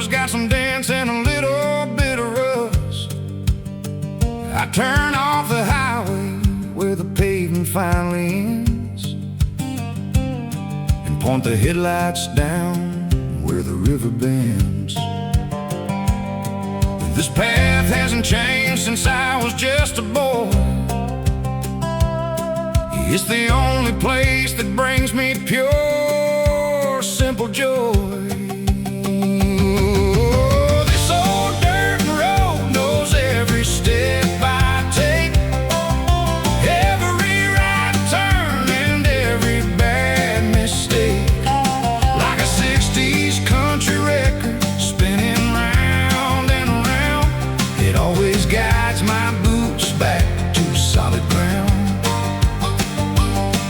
always got some dents and a little bit of rust. I turn off the highway where the pavement finally ends and point the headlights down where the river bends. This path hasn't changed since I was just a boy. It's the only place that brings me pure, simple joy. This old dirt road knows every step I take, every right turn and every bad mistake. Like a 60s country record spinning round and round, it always guides my boots back to solid ground.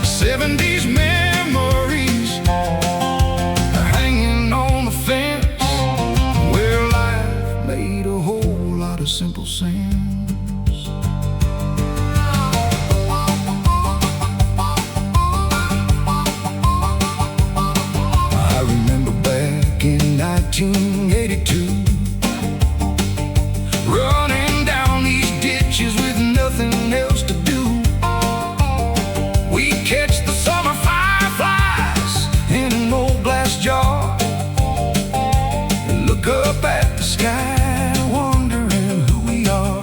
70s memories are hanging on the fence, where life made a whole lot of simple sense. I remember back in 1982, running down these ditches with nothing else to do. We'd catch the summer fireflies in an old glass jar and look up at the sky, wondering who we are.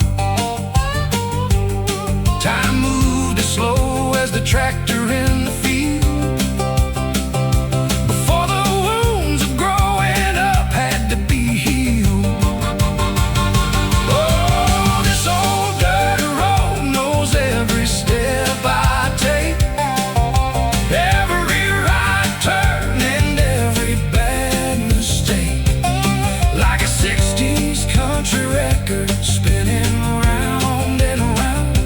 Time moved as slow as the tractor in the field, before the wounds of growing up had to be healed. Oh, this old dirt road knows every step I take, every right turn and every bad mistake. Like a 60s country record spinning round and round,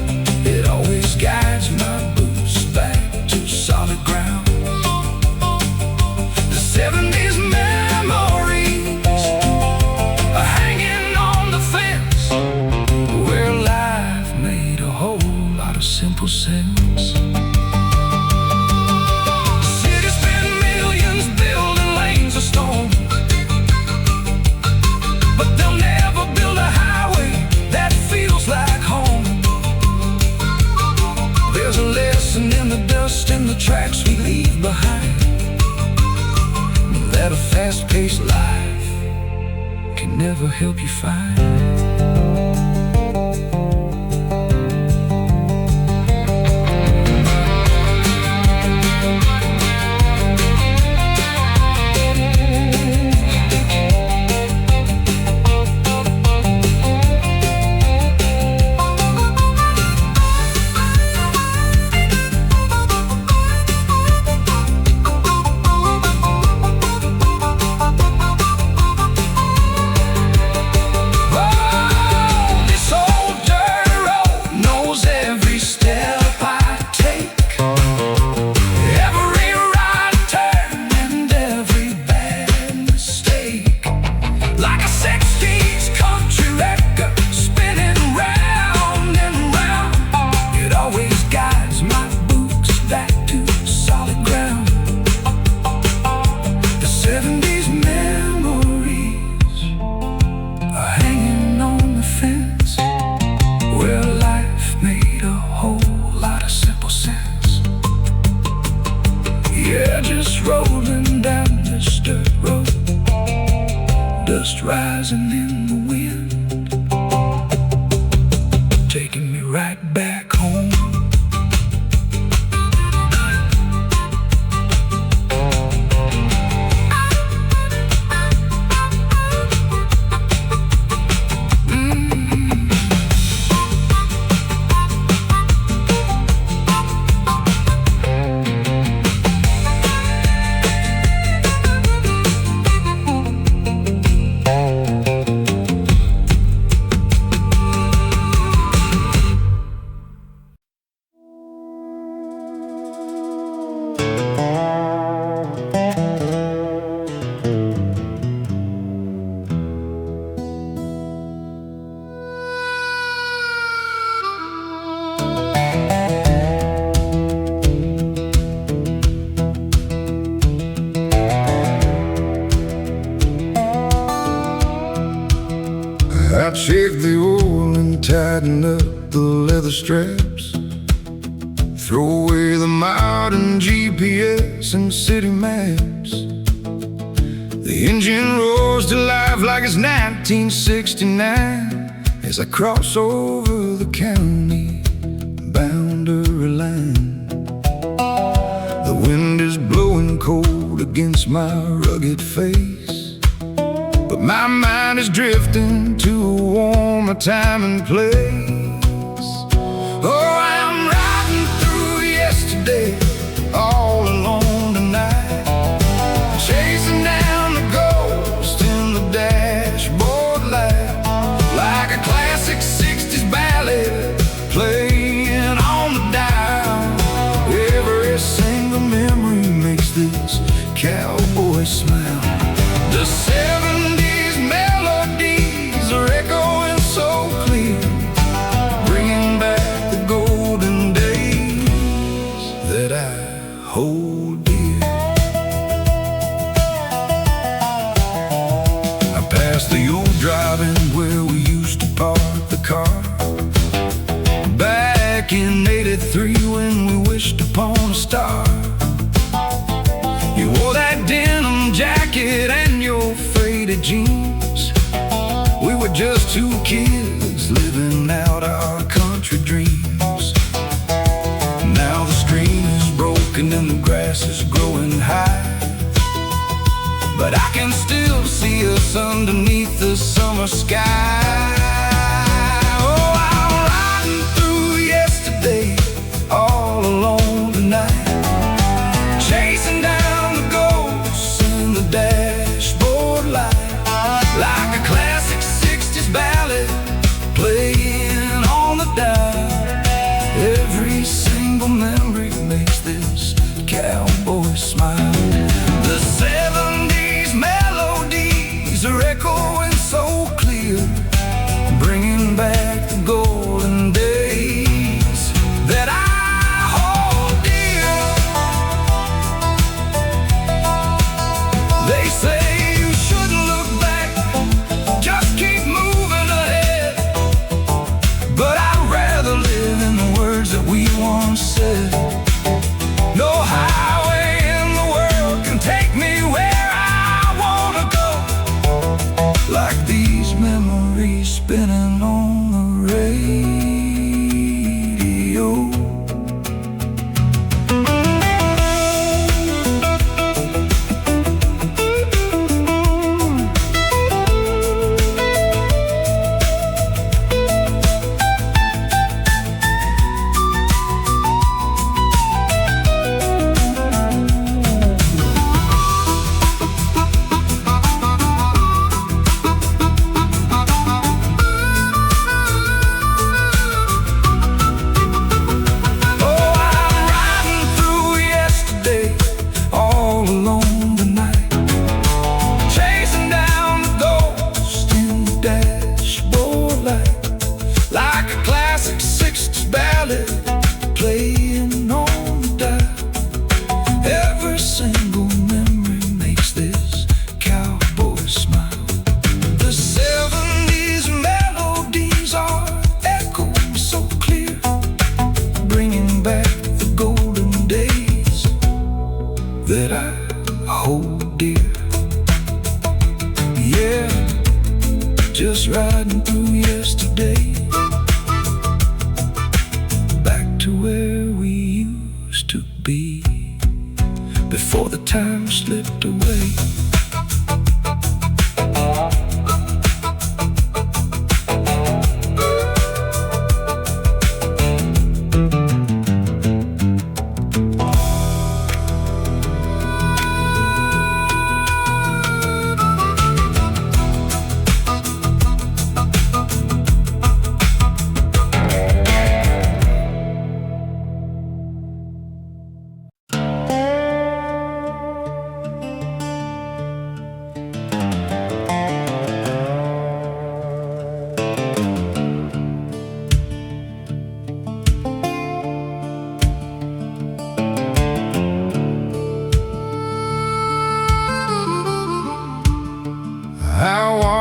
it always guides my boots back to solid ground. The 70s memories are hanging on the fence, where life made a whole lot of simple sense. Cities spend millions building lanes of stone, but they'll never build a highway that feels like home. There's a lesson in the dust and the tracks we leave behind, that a fast-paced life can never help you find. Rolling down this dirt road, dust rising in the wind, taking me right back home. checked the oil and tightened up the leather straps. Throw away the modern GPS and city maps. The engine roars to life like it's 1969 as I cross over the county boundary line. The wind is blowing cold against my rugged face, but my mind is drifting to a warmer time and place. Oh, I'm riding through yesterday, all alone tonight, chasing down the ghost in the dashboard light, like a classic 60s ballad playing on the dial. Every single memory makes this cowboy smile. The 70s melodies are echoing so clear, bringing back the golden days that I hold dear. I passed the old drive-in where we used to park the car, back in '83 when we wished upon a star. You wore that denim jacket and your faded jeans. We were just two kids living out our country dreams. Now the screen is broken and the grass is growing high, but I can still see us underneath the summer sky. Oh, I'm riding through yesterday, all alone tonight, chasing down the ghosts in the dashboard light, like a classic 60s ballad playing on the dial. Every single memory makes this cowboy smile. The 70s melodies are echoing so clear, bringing back the golden days that I hold dear. They say you shouldn't look back, just keep moving ahead, but I'd rather live in the words that we once said. No highway in the world can take me where I wanna go, like these memories spinning on the radio. Playing on the dial. Every single memory makes this cowboy smile. The 70s melodies are echoing so clear, bringing back the golden days that I hold dear. Yeah, just riding through yesterday, to where we used to be before the time slipped away.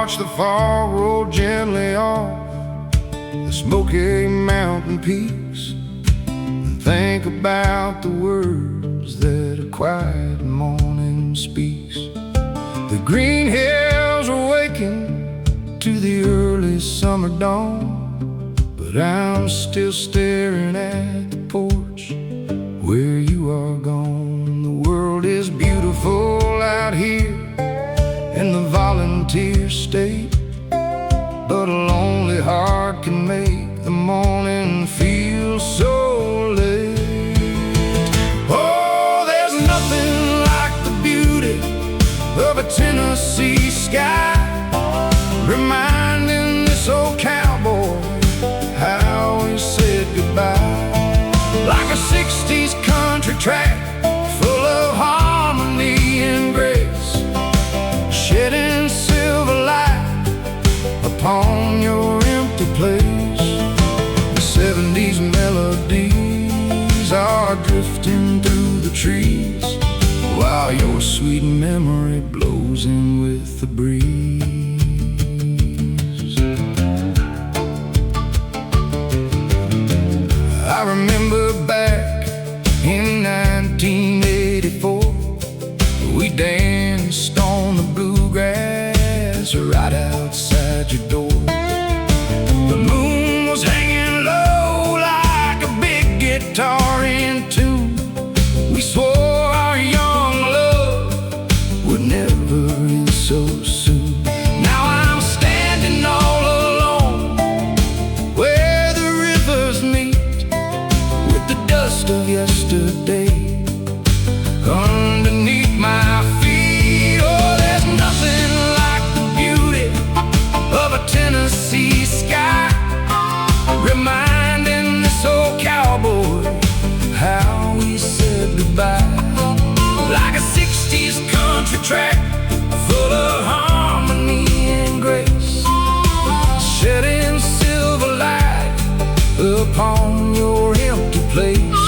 watch the fog roll gently off the Smoky Mountain peaks, and think about the words that a quiet morning speaks. The green hills are waking to the early summer dawn, but I'm still staring at the porch where you are gone. The world is beautiful out here in the volunteer state, but a lonely heart can make the morning feel so late. Oh, there's nothing like the beauty of a Tennessee sky, reminding this old cowboy how he said goodbye. Like a 60s country track full of harmony and grace, shedding silver light upon your empty place. The 70s melodies are drifting through the trees, while your sweet memory blows in with the breeze. I remember back in 1984, we danced on the bluegrass right outside your door. The moon was hanging low like a big guitar in tune. We swore our young love would never end so soon. Now I'm standing all alone where the rivers meet with the dust of yesterday underneath my feet. Oh, there's nothing like the beauty of a Tennessee sky, reminding this old cowboy how we said goodbye. Like a 60s country track full of harmony and grace, shedding silver light upon your empty place.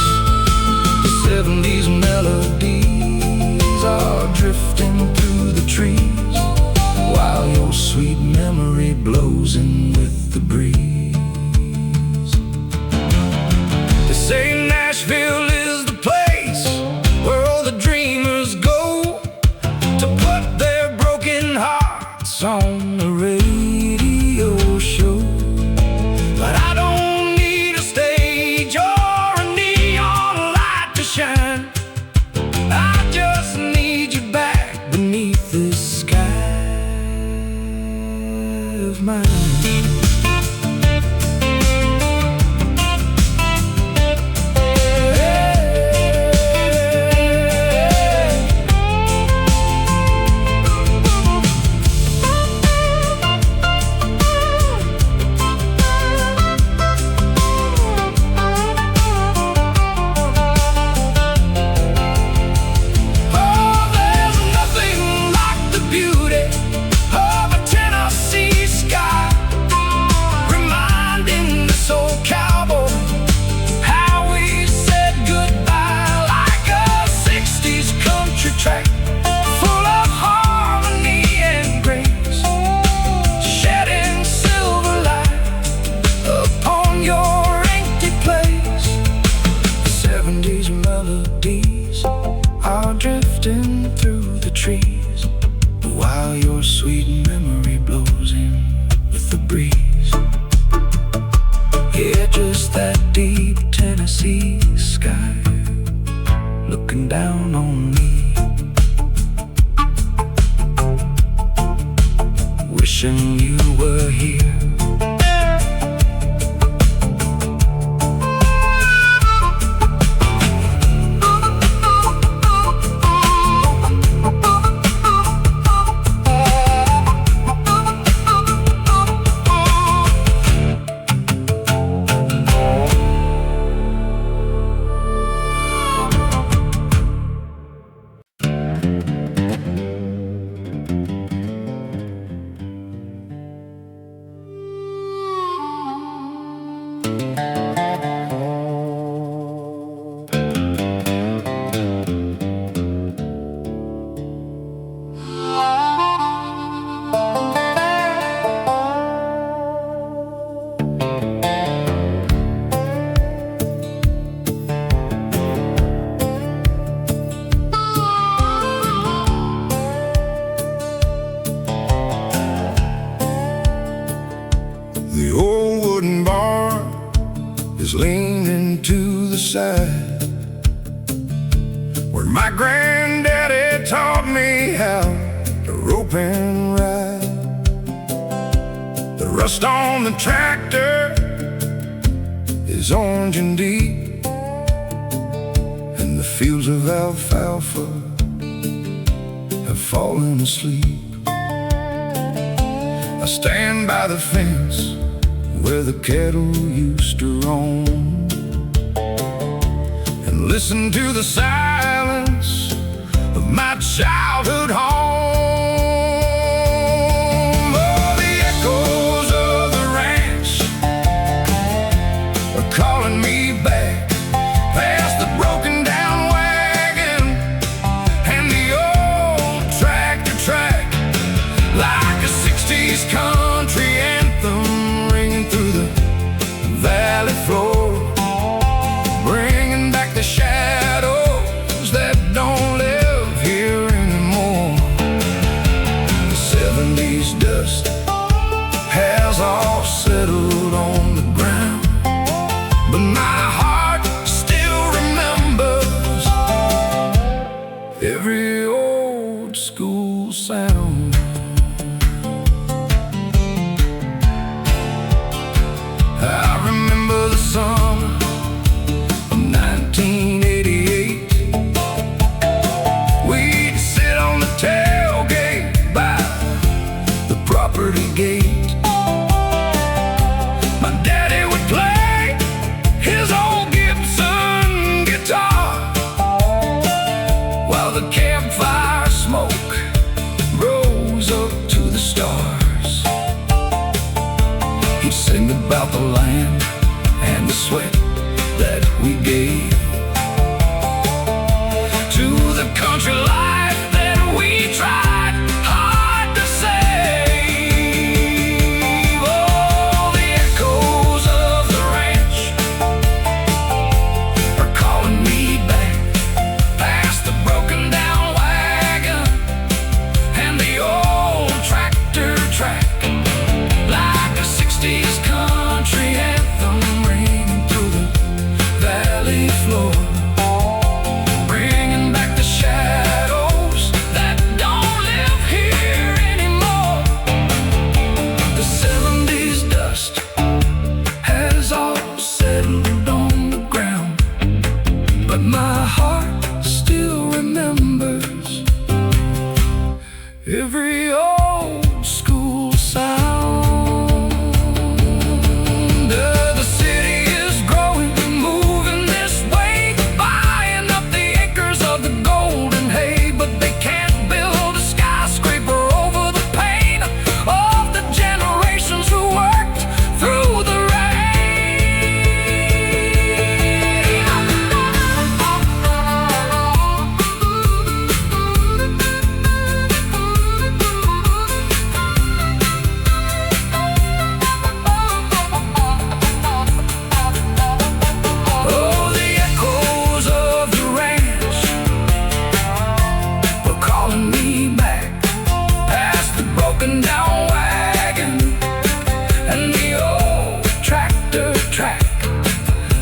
The 70s melodies are drifting through the trees, while your sweet memory blows in with the breeze. They say Nashville is the place where all the dreamers go to put their broken hearts on the radio show. But I don't need a stage or a neon light to shine, I just need you back beneath this sky of mine. Drifting through the trees, while your sweet memory blows in with the breeze. Yeah, just that deep Tennessee sky looking down on me, wishing you were here. was leaning to the side where my granddaddy taught me how to rope and ride. The rust on the tractor is orange and deep, and the fields of alfalfa have fallen asleep. I stand by the fence where the cattle used to roam and listen to the silence of my childhood home. Oh, the echoes of the ranch are calling me back past the broken down wagon and the old tractor track, like a 60s country anthem ringing through the valley floor, bringing back the shadows that don't live here anymore. The 70s dust has all settled on the ground, but my heart still remembers every old school sound. I remember the summer of 1988. We'd sit on the tailgate by the property gate. My daddy would play his old Gibson guitar while the campfire smoke rose up to the stars. He'd sing about the land and the sweat that we gave to the country life that we tried hard to save. Oh, the echoes of the ranch are calling me back past the broken down wagon and the old tractor track, like a 60s country anthem ringing through the valley floor, bringing back the shadows that don't live here anymore. The 70s dust has all settled on the ground, but my heart still remembers every old school sound. The city is growing, moving this way, buying up the acres of the golden hay, but they can't build a skyscraper over the pain of the generations who worked through the rain. Oh, the echoes of the ranch were calling me back past the broken down wagon and the old tractor track,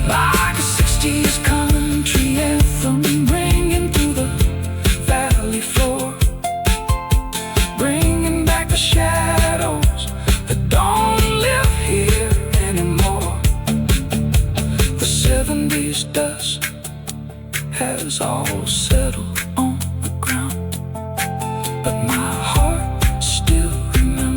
like a 60s country anthem ringing through the valley floor, bringing back the shadows that don't live here anymore. The 70s dust has all settled on the ground, but my heart still remembers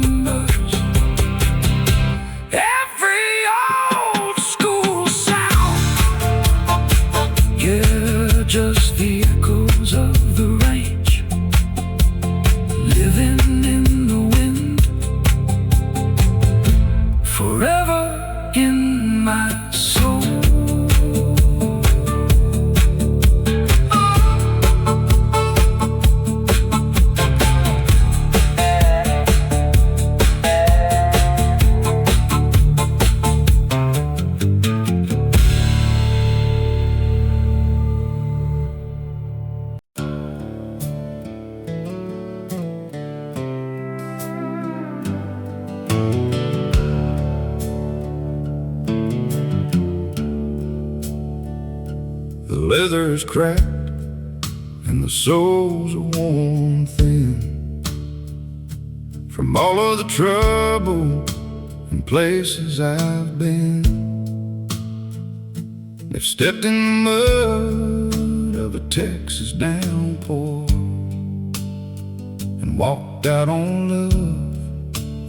leather is cracked and the soles are worn thin from all of the trouble and places I've been. They've stepped in the mud of a Texas downpour and walked out on love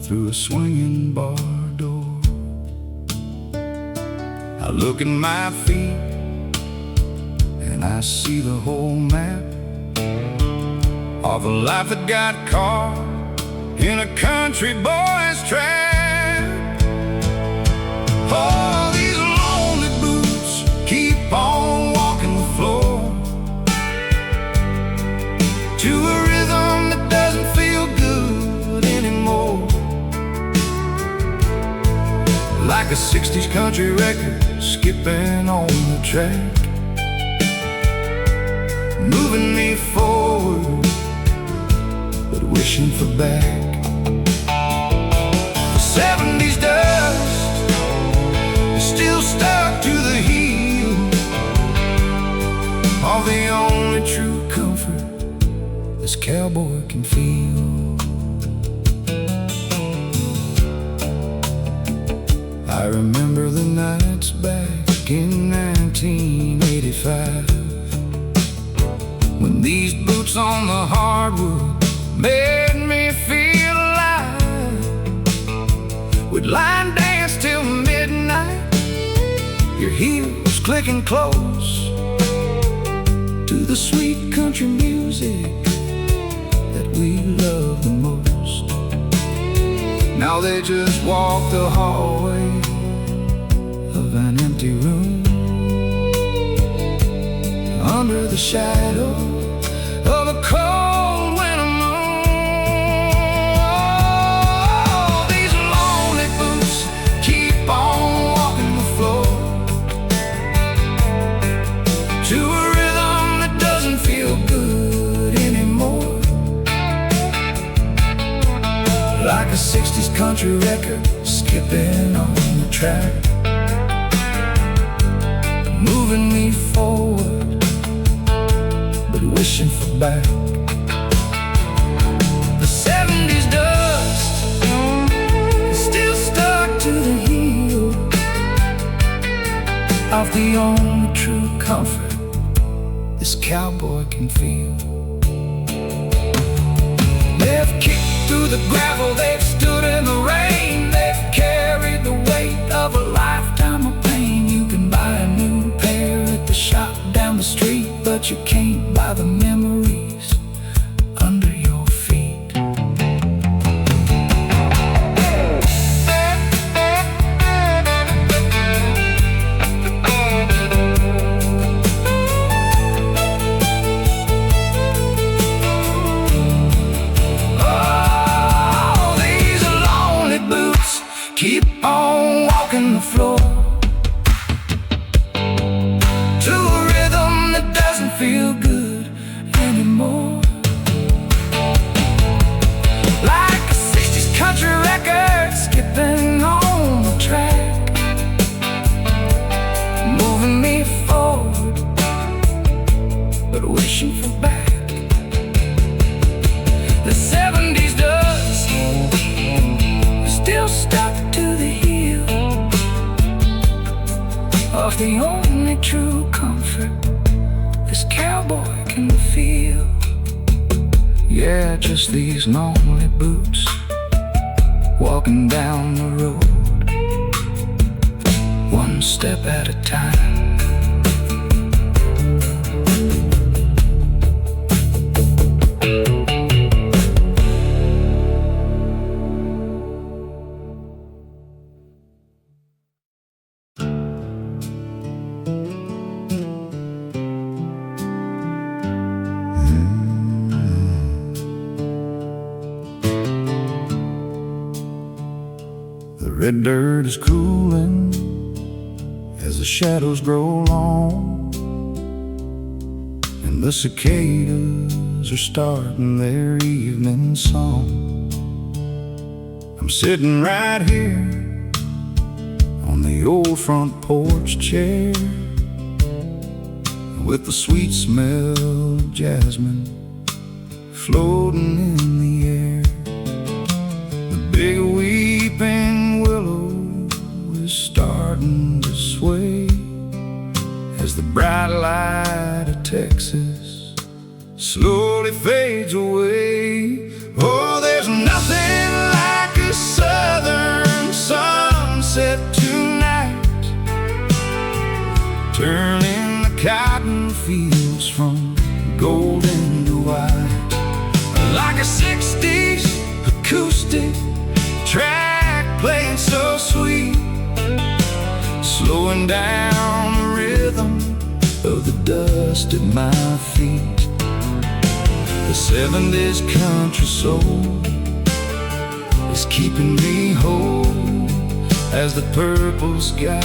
through a swinging bar door. I look at my feet and I see the whole map of a life that got caught in a country boy's trap. Oh, these lonely boots keep on walking the floor to a rhythm that doesn't feel good anymore, like a 60s country record skipping on the track, moving me forward but wishing for back. The 70s dust is still stuck to the heel of the only true comfort this cowboy can feel. I remember the nights back in 1985 when these boots on the hardwood made me feel alive. We'd line dance till midnight, your heels clicking close to the sweet country music that we love the most. Now they just walk the hallway of an empty room under the shadow of a cold winter moon. Oh, these lonely boots keep on walking the floor to a rhythm that doesn't feel good anymore, like a 60s country record skipping on the track, moving me forward but wishing for back. The 70s dust is still stuck to the heel of the only true comfort this cowboy can feel. They've kicked through the gravel, they've stood in the rain, they've carried the weight of a lifetime of pain. You can buy a new pair at the shop down the street, but you can't buy the memories under your feet. Oh, these lonely boots keep on walking the floor to a rhythm that doesn't feel good anymore, like a 60s country record skipping on the track, moving me forward but wishing for back. The 70s dust is still stuck to the heel of the only true comfort this cowboy can feel. Yeah, just these lonely boots walking down the road, one step at a time. The red dirt is cooling as the shadows grow long, and the cicadas are starting their evening song. I'm sitting right here on the old front porch chair, with the sweet smell of jasmine floating in the air. The big weeping willow is starting to sway as the bright light of Texas slowly fades away. Oh, there's nothing like a southern sunset tonight, turning the cotton fields from golden to white. Like a 60s acoustic track playing so sweet, slowing down the rhythm of the dust at my feet. The 70s country soul is keeping me whole as the purple sky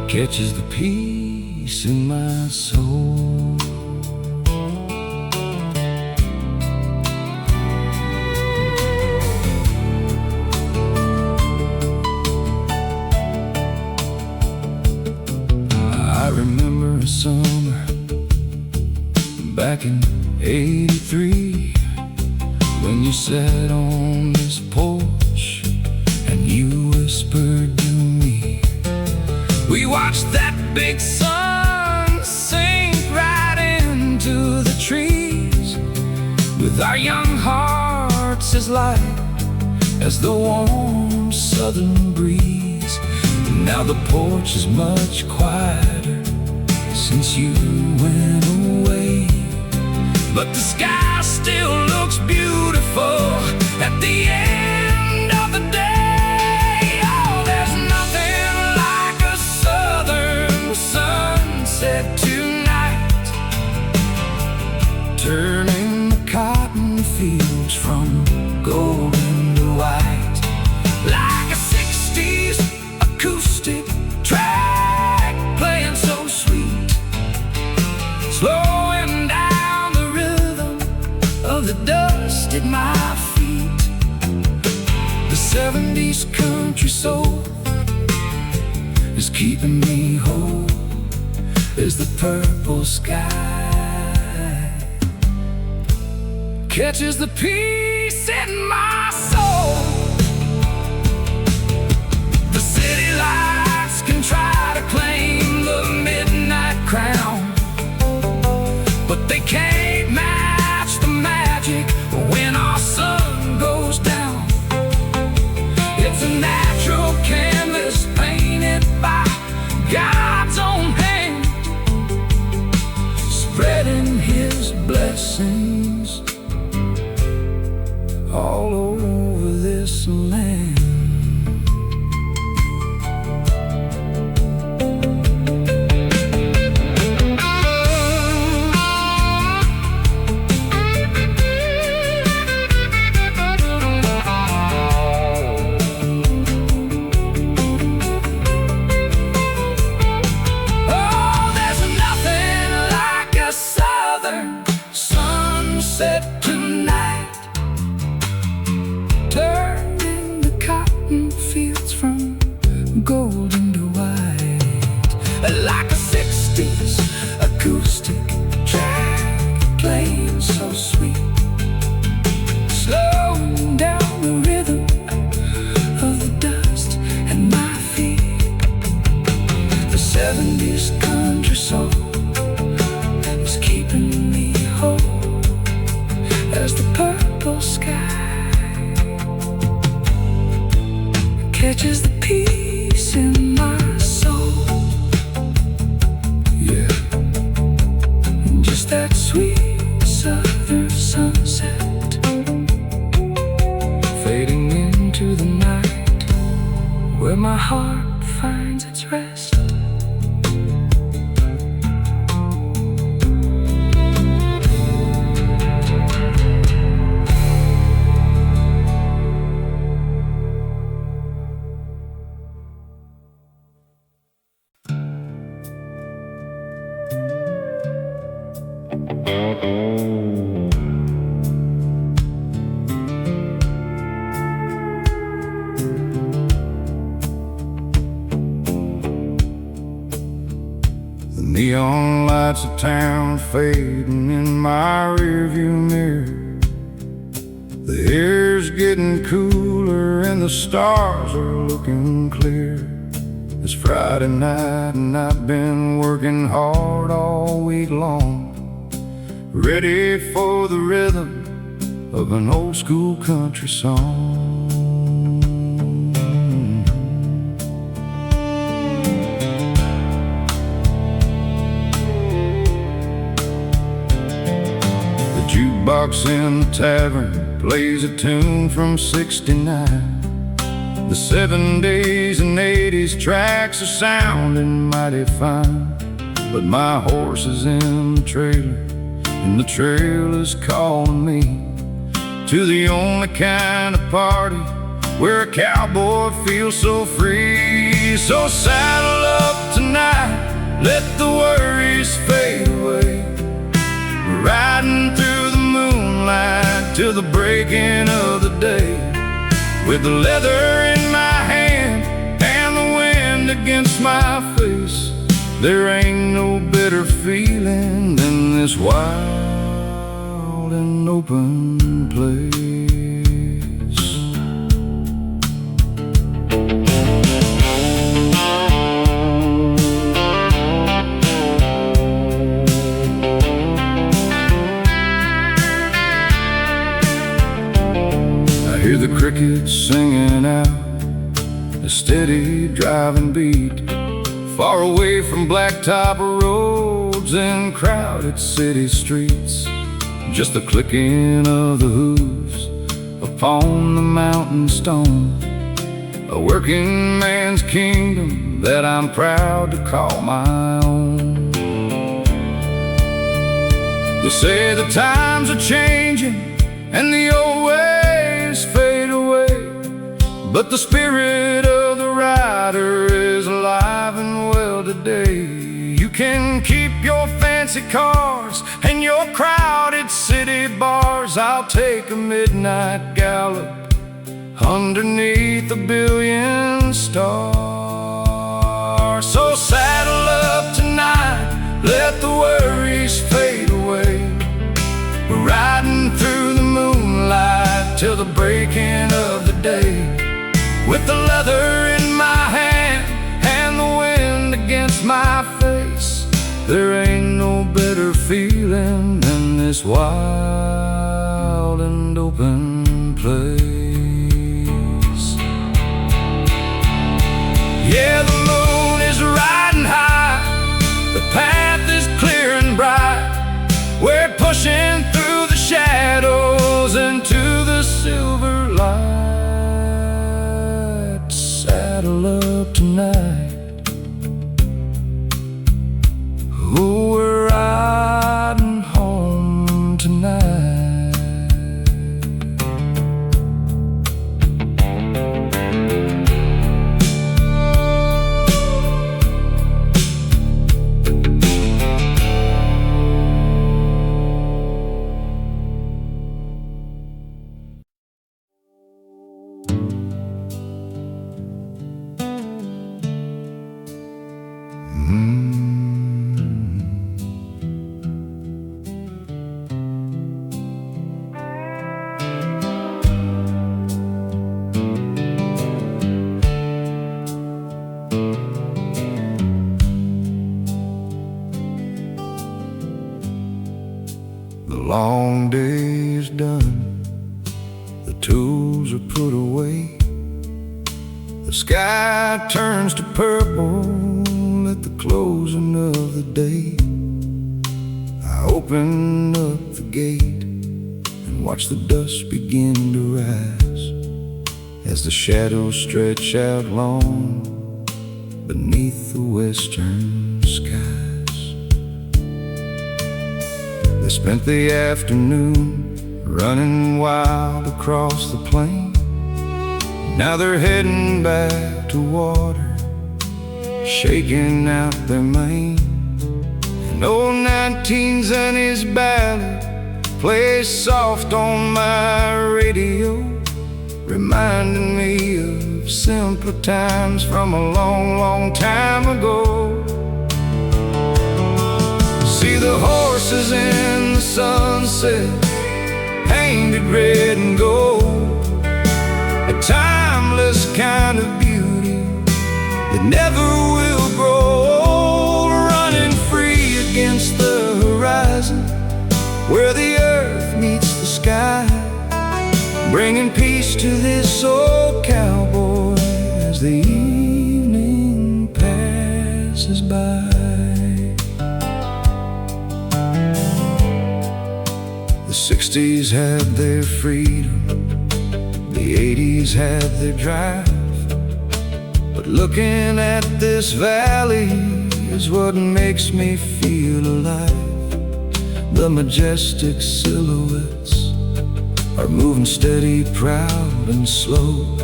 catches the peace in my soul. I remember a summer back in '83 when you sat on this porch and you whispered to me. We watched that big sun sink right into the trees, with our young hearts as light as the warm southern breeze. And now the porch is much quieter since you went away, but the sky still looks beautiful at the end of the day. Oh, there's nothing like a southern sunset tonight, turning the cotton fields from golden to white. Like a 60s acoustic track playing so sweet, slowing down the rhythm of the dust at my feet. The 70s country soul is keeping me whole as the purple sky catches the peace in my soul. The city lights can try to claim the midnight crown, but they can't match the magic when our sun goes down. It's a natural canvas painted by God's own hand, spreading His blessings all over this land. Sunset tonight, turning the cotton fields from golden to white. Like a 60s acoustic track playing so sweet, slowing down the rhythm of the dust at my feet. The 70s country soul is keeping me whole as the purple sky catches the peace in my soul. Yeah, just that sweet southern sunset fading into the night, where my heart finds its rest. Neon lights of town fading in my rearview mirror. The air's getting cooler and the stars are looking clear. It's Friday night and I've been working hard all week long, ready for the rhythm of an old school country song. Jukebox in the tavern plays a tune from '69. The 70s and 80s tracks are sounding mighty fine. But my horse is in the trailer, and the trailer's calling me to the only kind of party where a cowboy feels so free. So saddle up tonight, let the worries fade away. We're riding through the moonlight till the breaking of the day, with the leather in my hand and the wind against my face. There ain't no better feeling than this wild and open place. I hear the crickets singing out a steady driving beat, far away from blacktop roads and crowded city streets. Just the clicking of the hooves upon the mountain stone, a working man's kingdom that I'm proud to call my own. They say the times are changing and the old ways fade away, but the spirit of the rider is alive and well today. You can keep your fancy cars and your crowded city bars. I'll take a midnight gallop underneath a billion stars. So saddle up tonight, let the worries fade away. We're riding through the moonlight till the breaking of the day, with the leather in my hand and the wind against my face. There ain't no better feeling than this wild and open place. Yeah, the moon is riding high, the path is clear and bright. We're pushing through the shadows into the silver light. Saddle up tonight, oh, we're riding home tonight. The long day's done, the tools are put away. The sky turns to purple at the closing of the day. I open up the gate and watch the dust begin to rise as the shadows stretch out long beneath the western skies. They spent the afternoon running wild across the plain. Now they're heading back to water, shaking out their mane. And old 19's and his ballad plays soft on my radio, reminding me of simpler times from a long, long time ago. the horses in the sunset, painted red and gold, a timeless kind of beauty that never will grow old, running free against the horizon where the earth meets the sky, bringing peace to this old cowboy as the evening passes by. The 60s had their freedom, the 80s had their drive, but looking at this valley is what makes me feel alive. The majestic silhouettes are moving steady, proud and slow,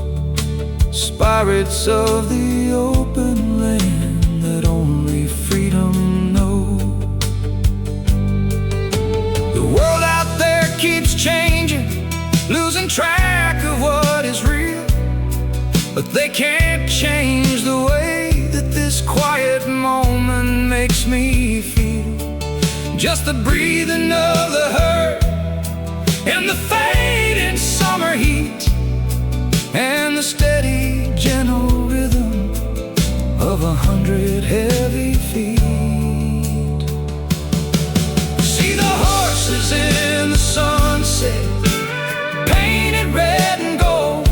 spirits of the open land that only freedom knows. The world out there keeps changing, losing track of what is real, but they can't change the way that this quiet moment makes me feel. Just the breathing of the herd and the fading summer heat, and the steady, gentle rhythm of 100 heavy feet. See the horses in the sunset, painted red and gold,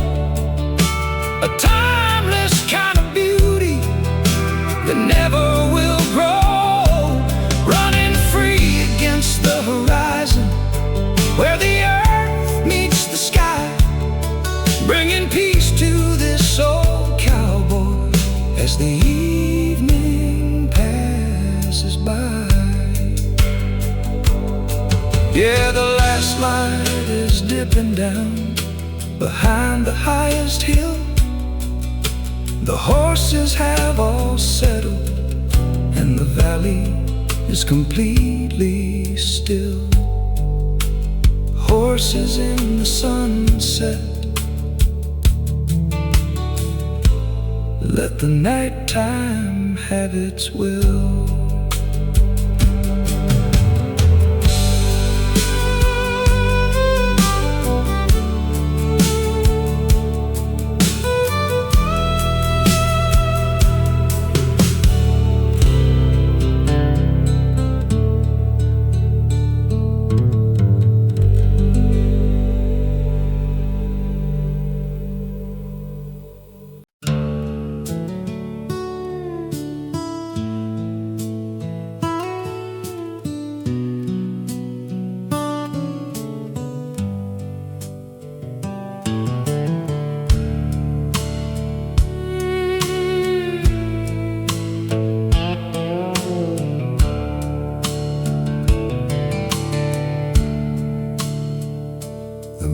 a timeless kind of beauty that never will grow, running free against the horizon where the earth meets the sky, bringing peace to this old cowboy as the evening passes by. Yeah, the last light is dipping down behind the highest hill. The horses have all settled and the valley is completely still. Horses in the sunset, let the nighttime have its will.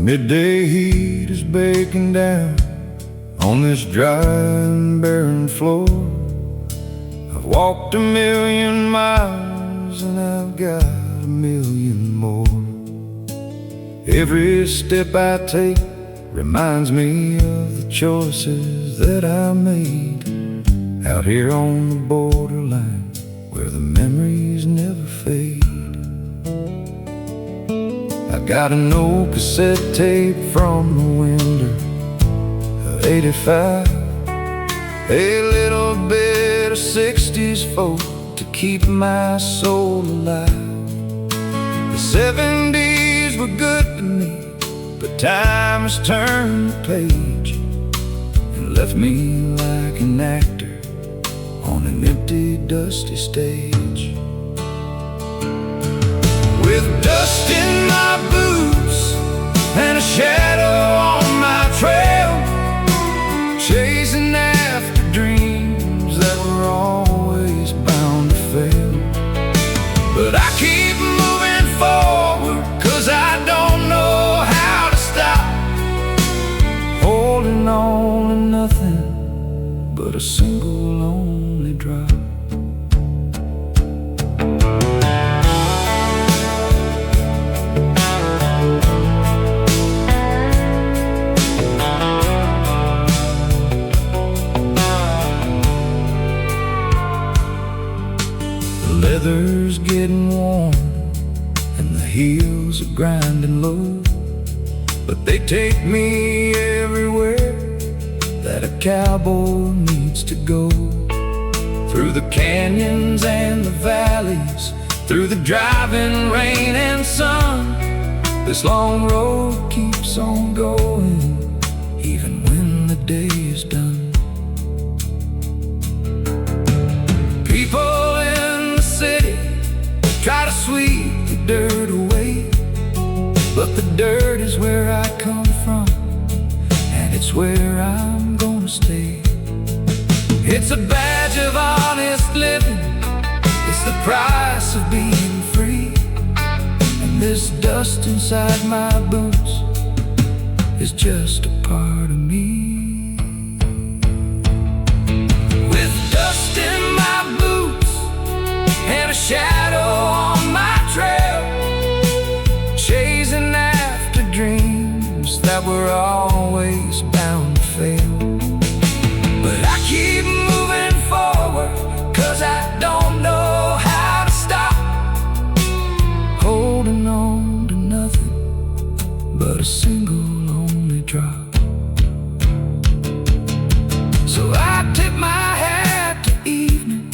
Midday heat is baking down on this dry and barren floor. I've walked 1,000,000 miles and I've got 1,000,000 more. Every step I take reminds me of the choices that I made out here on the borderline where the memories never fade. I got an old cassette tape from the winter of '85, a little bit of '60s folk to keep my soul alive. The '70s were good to me, but time has turned the page and left me like an actor on an empty, dusty stage. With dust in my boots and a shadow on my trail, chasing after dreams that were always bound to fail. But I keep moving forward 'cause I don't know how to stop, holding on to nothing but a single lonely drop. Weather's getting warm grinding low, but they take me everywhere that a cowboy needs to go. Through the canyons and the valleys, through the driving rain and sun, this long road keeps on going, even when the day is done. People in the city try to sweep the dirt away, but the dirt is where I come from, and it's where I'm gonna stay. It's a badge of honest living, it's the price of being free. And this dust inside my boots is just a part of me. With dust in my boots and a shadow on my trail, chasing after dreams that were always bound to fail. But I keep moving forward, 'cause I don't know how to stop, holding on to nothing but a single lonely drop. So I tip my hat to evening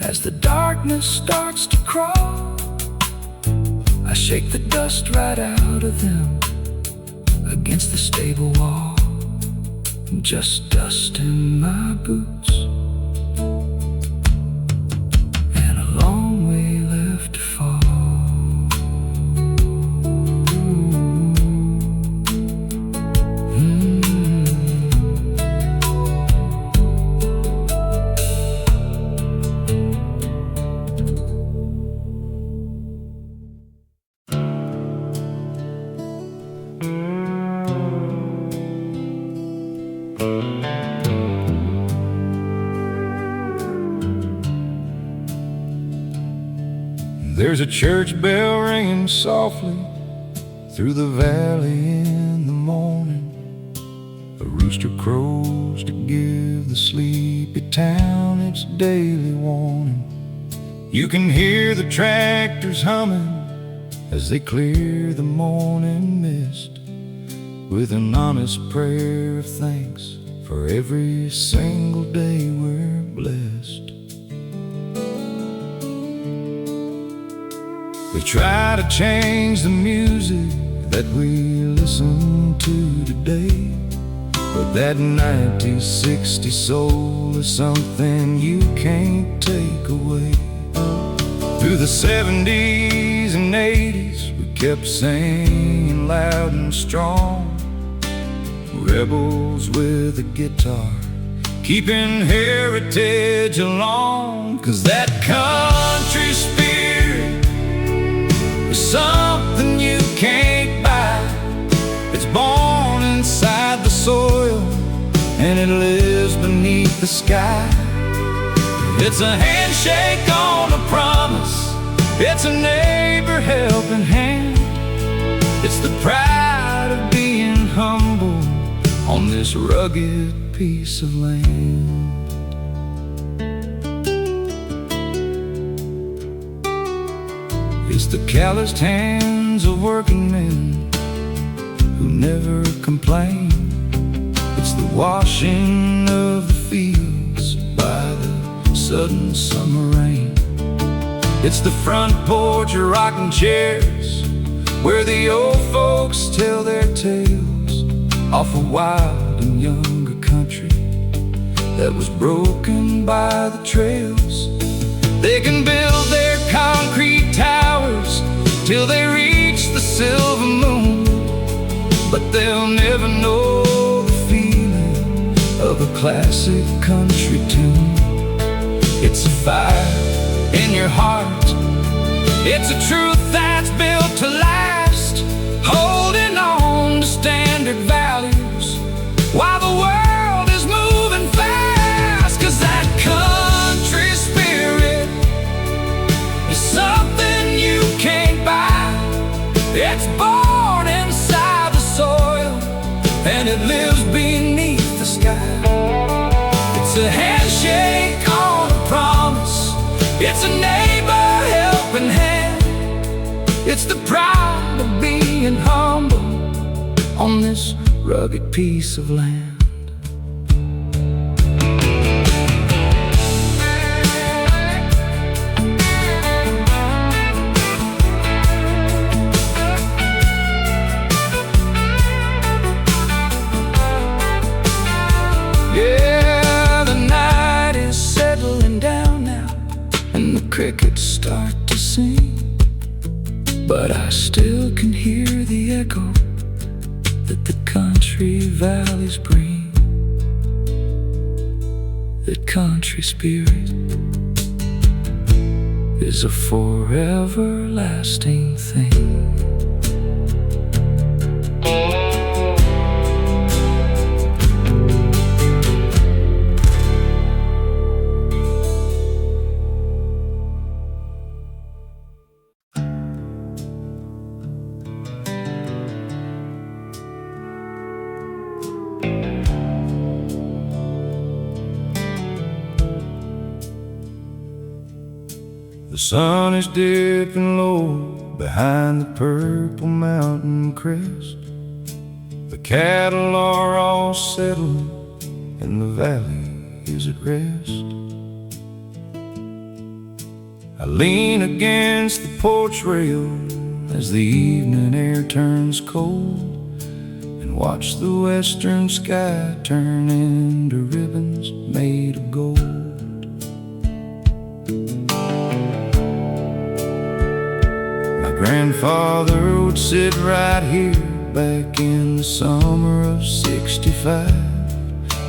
as the darkness starts to crawl. I shake the dust right out of them against the stable wall. Just dust in my boots and a long way left to fall. There's a church bell ringing softly through the valley in the morning. A rooster crows to give the sleepy town its daily warning. You can hear the tractors humming as they clear the morning mist, with an honest prayer of thanks for every single day we're blessed. We try to change the music that we listen to today, but that 1960 soul is something you can't take away. Through the 70s and 80s, we kept singing loud and strong, rebels with a guitar, keeping heritage along. 'Cause that country spirit is something you can't buy. It's born inside the soil, and it lives beneath the sky. It's a handshake on a promise, it's a neighbor helping hand. It's the pride of being humble on this rugged piece of land. It's the calloused hands of working men who never complain. It's the washing of the fields by the sudden summer rain. It's the front porch rocking chairs where the old folks tell their tales off a wild and younger country that was broken by the trails. They can build their concrete towers till they reach the silver moon, but they'll never know the feeling of a classic country tune. It's a fire in your heart, it's a truth that's built to last, holding on to standard values while the world is moving fast. 'Cause that country spirit is something you can't buy. It's born inside the soil, and it lives beneath the sky. It's a handshake on a promise, it's a neighbor helping hand. It's the pride of and humble on this rugged piece of land. Yeah, the night is settling down now, and the crickets start to sing, but I still can hear the echo that the country valleys bring. That country spirit is a forever lasting thing. The sun is dipping low behind the purple mountain crest. The cattle are all settled and the valley is at rest. I lean against the porch rail as the evening air turns cold, and watch the western sky turn into ribbons made of gold. Grandfather would sit right here back in the summer of '65,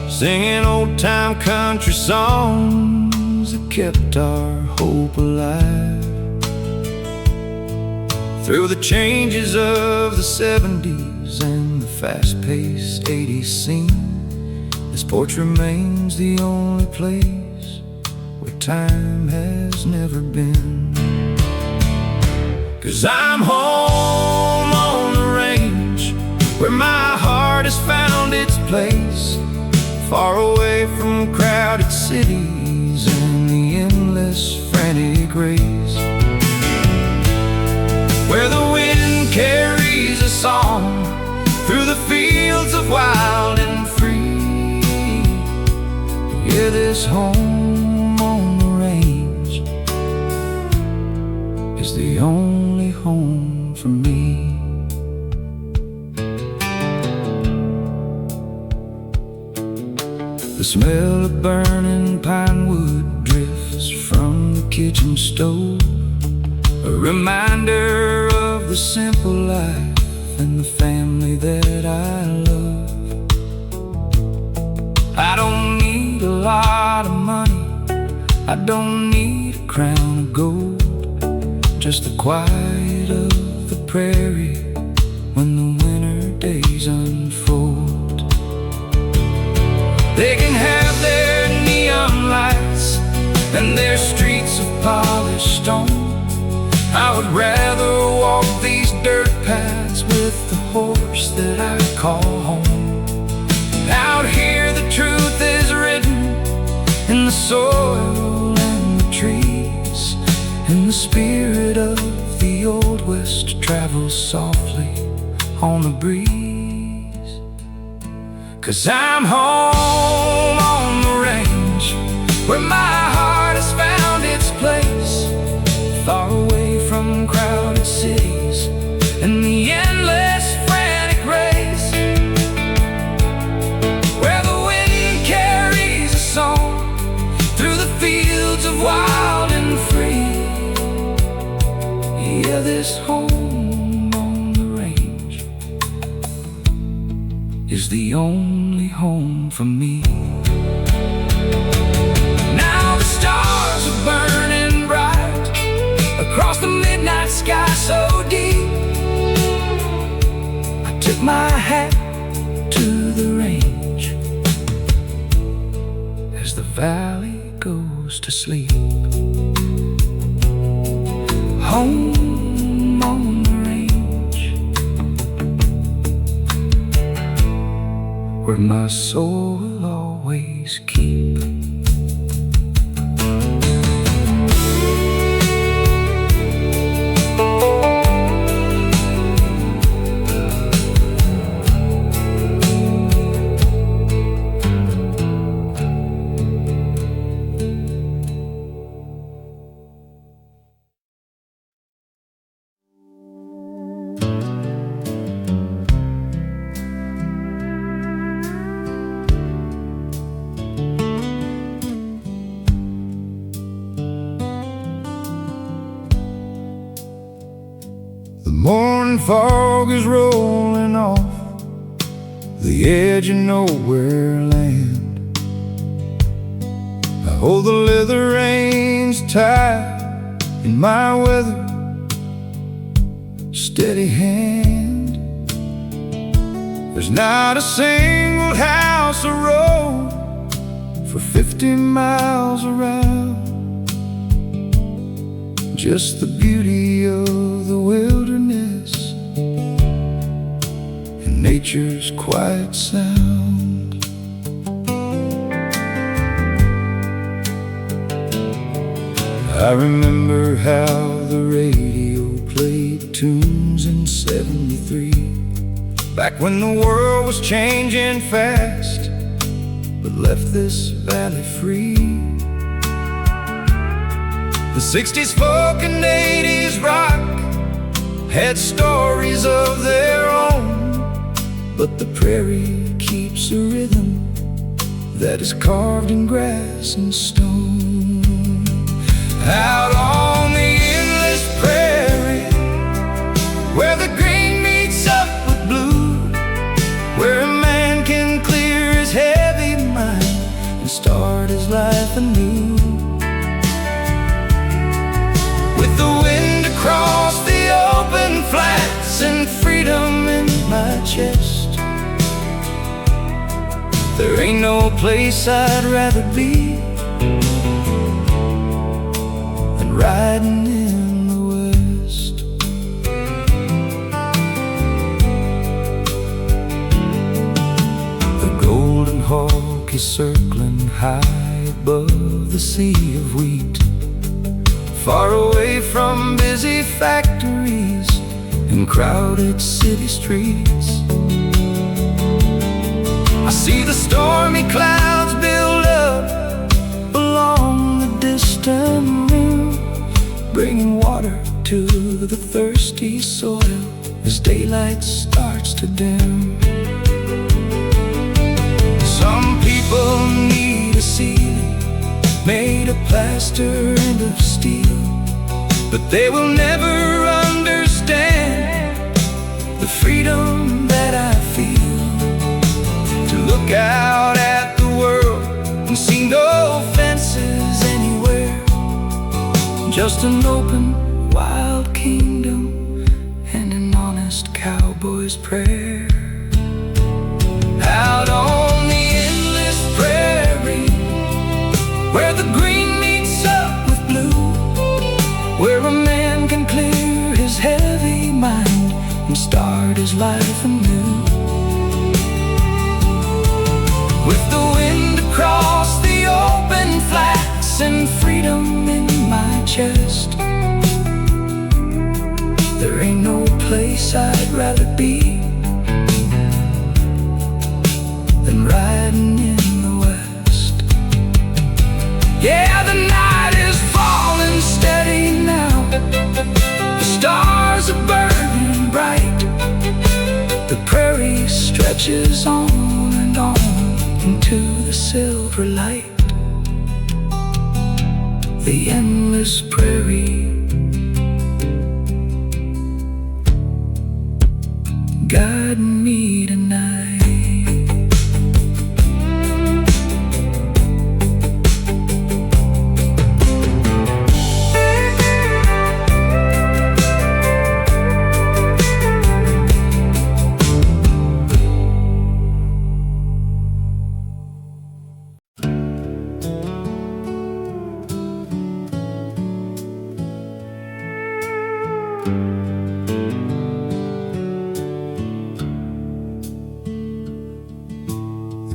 singing old-time country songs that kept our hope alive. Through the changes of the '70s and the fast-paced '80s scene, this porch remains the only place where time has never been. 'Cause I'm home on the range, where my heart has found its place, far away from crowded cities and the endless frantic race, where the wind carries a song through the fields of wild and free. Yeah, this home on the range is the only home for me. The smell of burning pine wood drifts from the kitchen stove, a reminder of the simple life and the family that I love. I don't need a lot of money, I don't need a crown of gold, just the quiet of the prairie when the winter days unfold. They can have their neon lights and their streets of polished stone. I would rather walk these dirt paths with the horse that I call home. Out here the truth is written in the soil and the trees, and the spirit of the Old West travels softly on the breeze. 'Cause I'm home on the range, where my heart has found its place, far away from crowded cities and the endless frantic race, where the wind carries a song through the fields of wild and free. Yeah, this home on the range is the only home for me. Now the stars are burning bright across the midnight sky so deep. I tip my hat to the range as the valley goes to sleep. Home on the range, where my soul will always keep. morning fog is rolling off the edge of nowhere land. I hold the leather reins tight in my weather steady hand. There's not a single house or road for 50 miles around. Just the beauty of the wilderness and nature's quiet sound. I remember how the radio played tunes in '73, back when the world was changing fast, but left this valley free. The '60s folk and '80s rock had stories of their own, but the prairie keeps a rhythm that is carved in grass and stone. Out on the endless prairie, where the green meets up with blue, where a man can clear his heavy mind and start his life anew. With the wind across the open flats and freedom in my chest, there ain't no place I'd rather be than riding in the West. The golden hawk is circling high above the sea of wheat, far away from busy factories and crowded city streets. I see the stormy clouds build up along the distant rim, bringing water to the thirsty soil as daylight starts to dim. Some people need a ceiling made of plaster and of steel, but they will never understand the freedom that I feel to look out at the world and see no fences anywhere, just an open, wild kingdom and an honest cowboy's prayer. Out on the endless prairie, where the green meets up with blue, where a man can clear his heavy mind and start his life anew. With the wind across the open flats and freedom in my chest, there ain't no place I'd rather be than riding in the West. Yeah, the night is falling steady now, the stars are burning bright, the prairie stretches on and on into the silver light. The endless prairie guiding me tonight.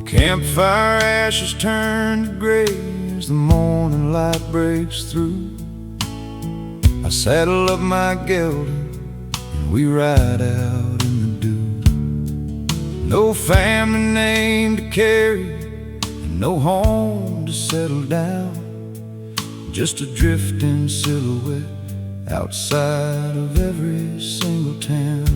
Campfire ashes turn to gray as the morning light breaks through. I saddle up my gelding and we ride out in the dew. No family name to carry and no home to settle down, just a drifting silhouette outside of every single town.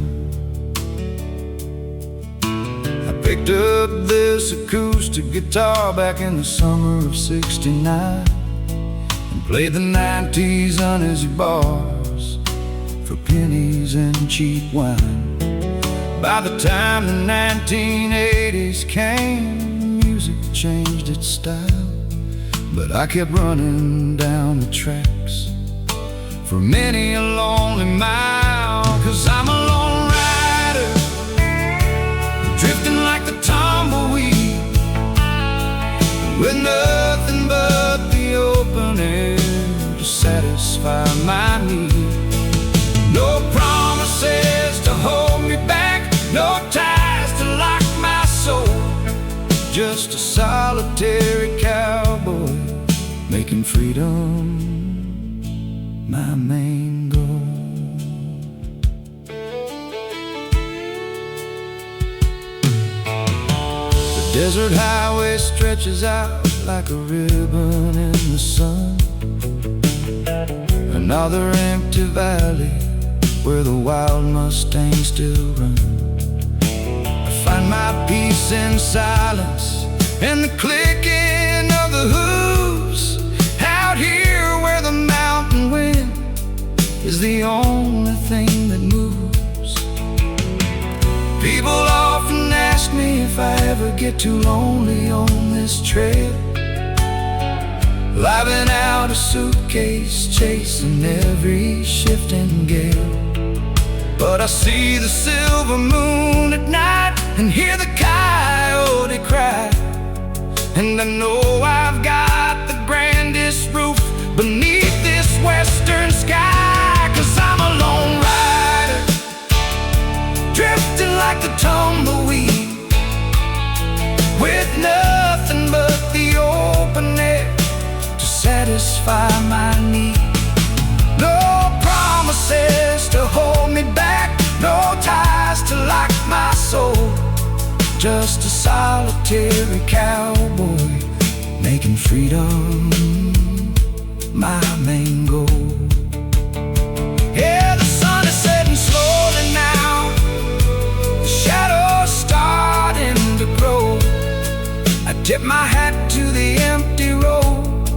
Picked up this acoustic guitar back in the summer of '69 and played the '90s uneasy bars for pennies and cheap wine. By the time the 1980s came, music changed its style, but I kept running down the tracks for many a lonely mile. 'Cause I'm a lone rider, drifting like the tumbleweed, with nothing but the open air to satisfy my need. No promises to hold me back, no ties to lock my soul, just a solitary cowboy making freedom my main goal. The desert highway stretches out like a ribbon in the sun, another empty valley where the wild Mustangs still run. I find my peace in silence and the clicking of the hooves, out here where the mountain wind is the only thing that moves. People often ask me if I ever get too lonely on this trail, living out a suitcase, chasing every shifting gale. But I see the silver moon at night and hear the coyote cry, and I know I've got the grandest roof beneath this western sky. 'Cause I'm a lone rider, drifting like the tumbleweed, with nothing but the open air to satisfy my need. No promises to hold me back, no ties to lock my soul, just a solitary cowboy making freedom my main goal. Yeah, the sun is setting slowly now, the shadows starting to grow. I tip my hat to the empty road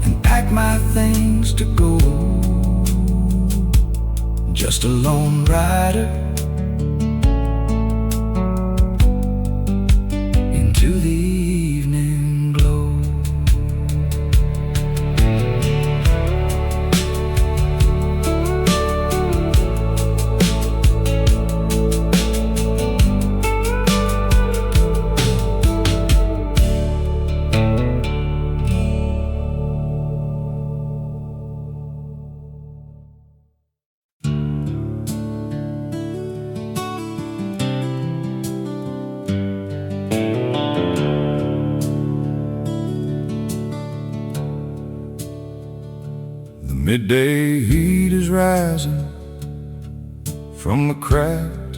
and pack my things to go. Just a lone rider into the evening glow. Midday heat is rising from the cracked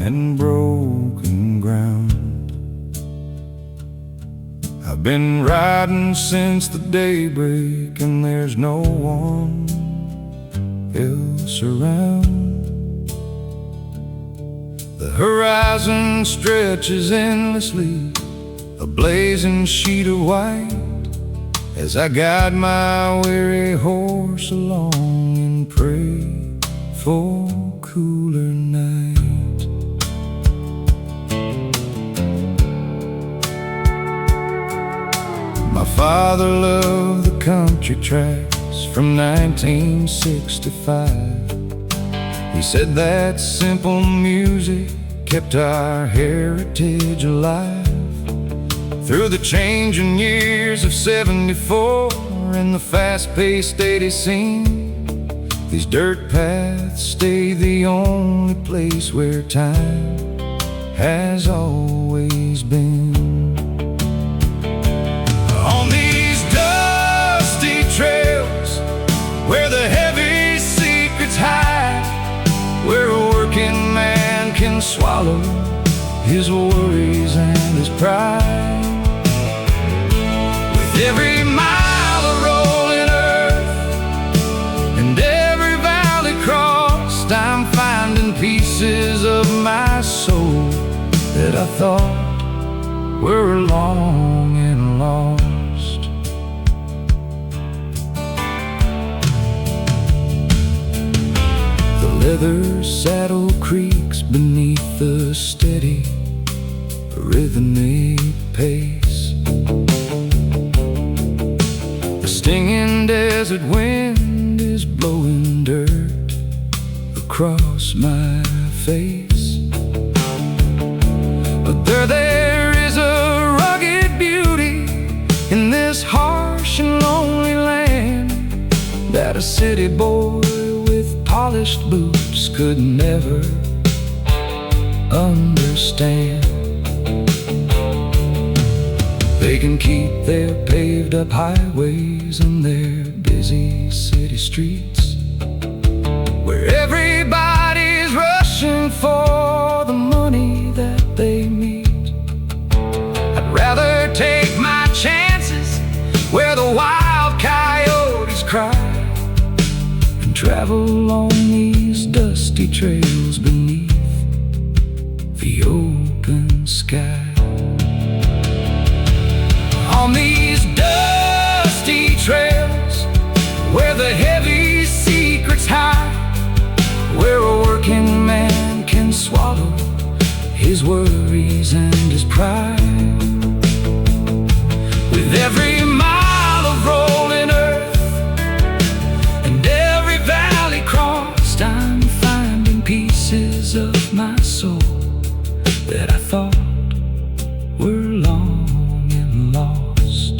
and broken ground. I've been riding since the daybreak and there's no one else around. The horizon stretches endlessly, a blazing sheet of white, as I guide my weary horse along and pray for cooler night. My father loved the country tracks from 1965. He said that simple music kept our heritage alive. Through the changing years of 74 and the fast-paced 80s scene, these dirt paths stay the only place where time has always been. On these dusty trails where the heavy secrets hide, where a working man can swallow his worries and his pride. Every mile of rolling earth and every valley crossed, I'm finding pieces of my soul that I thought were long and lost. leather saddle creaks beneath the steady rhythmic pace. The stinging desert wind is blowing dirt across my face. But there is a rugged beauty in this harsh and lonely land that a city boy with polished boots could never understand. They can keep their paved up highways and their busy city streets, where everybody's rushing for the money that they meet. I'd rather take my chances where the wild coyotes cry, and travel along these dusty trails beneath the open sky. On these dusty trails where the heavy secrets hide, where a working man can swallow his worries and his pride. With every mile of rolling earth and every valley crossed, I'm finding pieces of my soul that I thought were long and lost.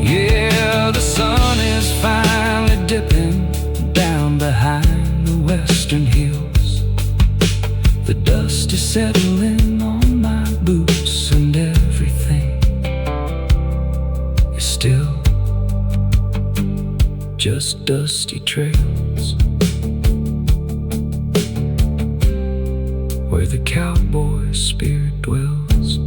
Yeah, the sun is finally dipping down behind the western hills. The dust is settling on my boots and everything is still just dusty trails where the cowboy's spirit dwells.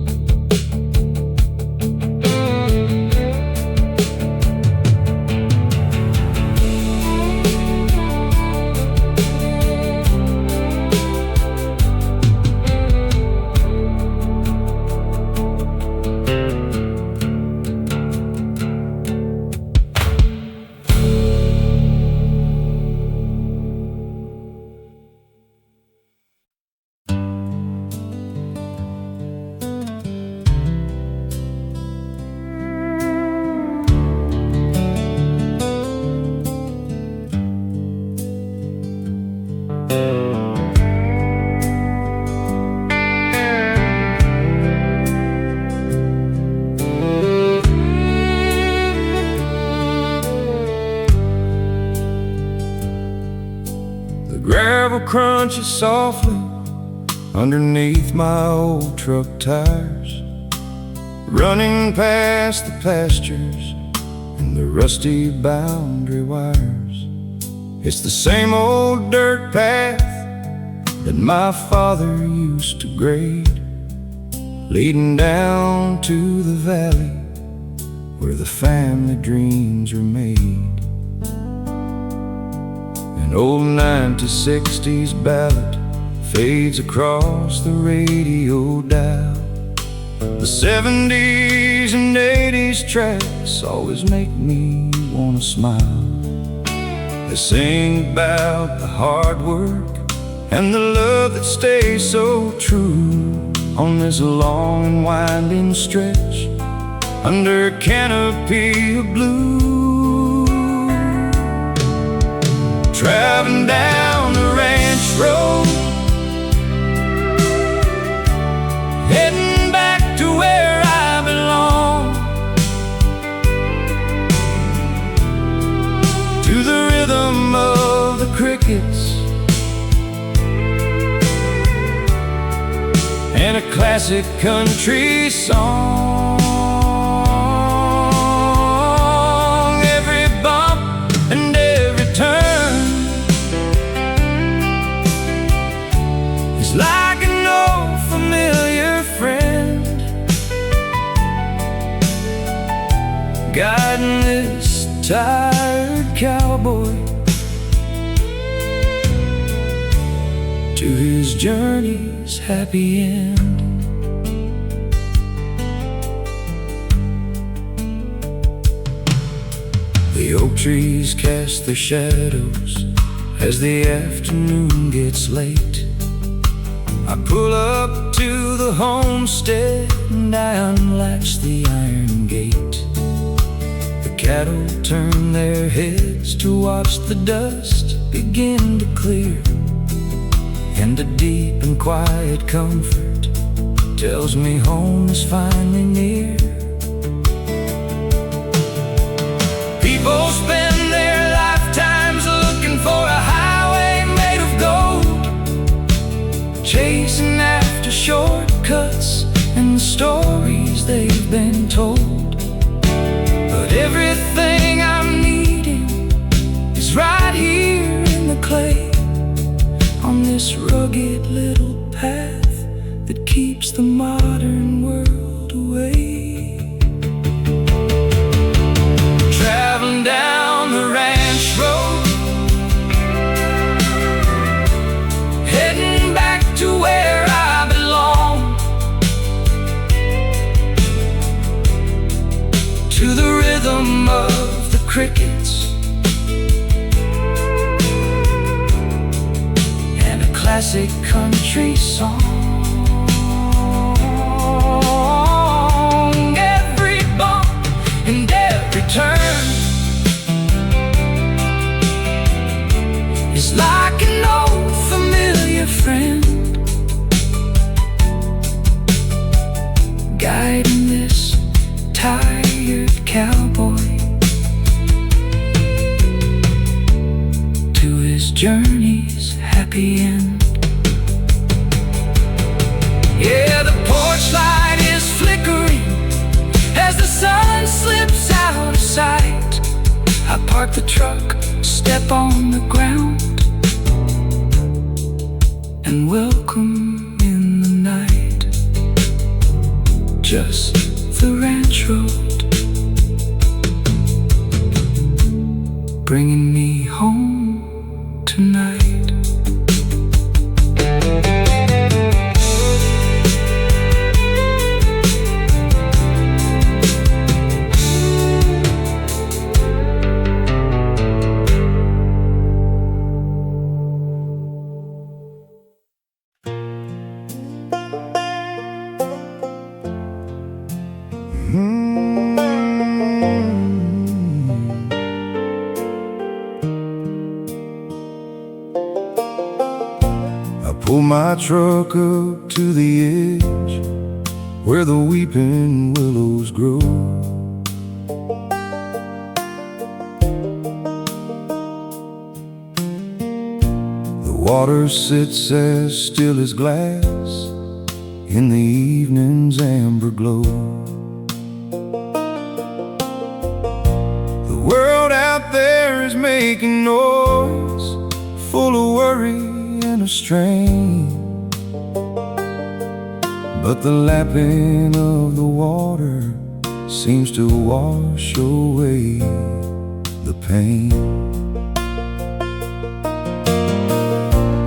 Gravel crunches softly underneath my old truck tires, running past the pastures and the rusty boundary wires. It's the same old dirt path that my father used to grade, leading down to the valley where the family dreams are made. An old 1960s ballad fades across the radio dial. The 70s and 80s tracks always make me wanna smile. They sing about the hard work and the love that stays so true on this long and winding stretch under a canopy of blue. Traveling down the ranch road, heading back to where I belong, to the rhythm of the crickets and a classic country song. Every bump and every turn is like an old familiar friend, guiding this tired cowboy to his journey's happy end. The oak trees cast their shadows As the afternoon gets late, I pull up to the homestead and I unlatch the iron gate. The cattle turn their heads to watch the dust begin to clear, and a deep and quiet comfort tells me home is finally near. People spend their lifetimes looking for a highway made of gold, chasing after shortcuts and the stories they've been told. But everything I'm needing is right here in the clay, on this rugged little path that keeps the modern world away. Traveling down the ranch road, heading back to where I belong, to the rhythm of the crickets and a classic country song. Every bump and every turn is like an old familiar friend, guiding this tired cowboy to his journey's happy end. Yeah, the porch light is flickering as the sun slips out of sight. I park the truck, step on the ground, and welcome in the night. Just the ranch road, bringing me home tonight. Pull my truck up to the edge where the weeping willows grow. The water sits as still as glass in the evening's amber glow. The world out there is making noise, full of worry and a strain, but the lapping of the water seems to wash away the pain.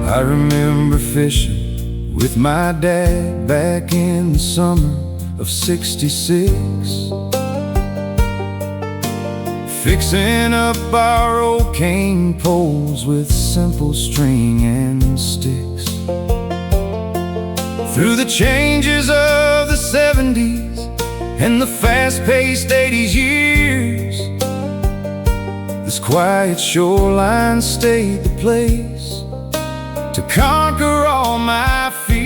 I remember fishing with my dad back in the summer of '66, fixing up our old cane poles with simple string and sticks. Through the changes of the '70s and the fast-paced '80s years, this quiet shoreline stayed the place to conquer all my fears.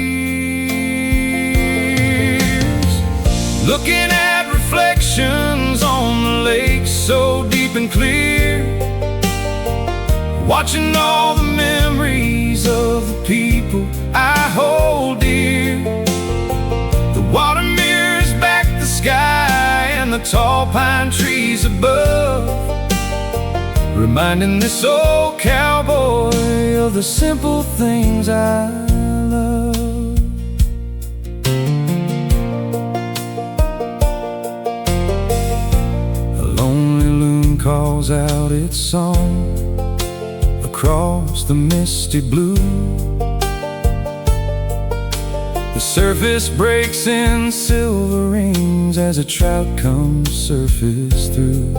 Looking at reflections on the lake so deep and clear, watching all the memories of the people I hold dear. The water mirrors back the sky and the tall pine trees above, reminding this old cowboy of the simple things I love. A lonely loon calls out its song across the misty blue. The surface breaks in silver rings as a trout comes surface through.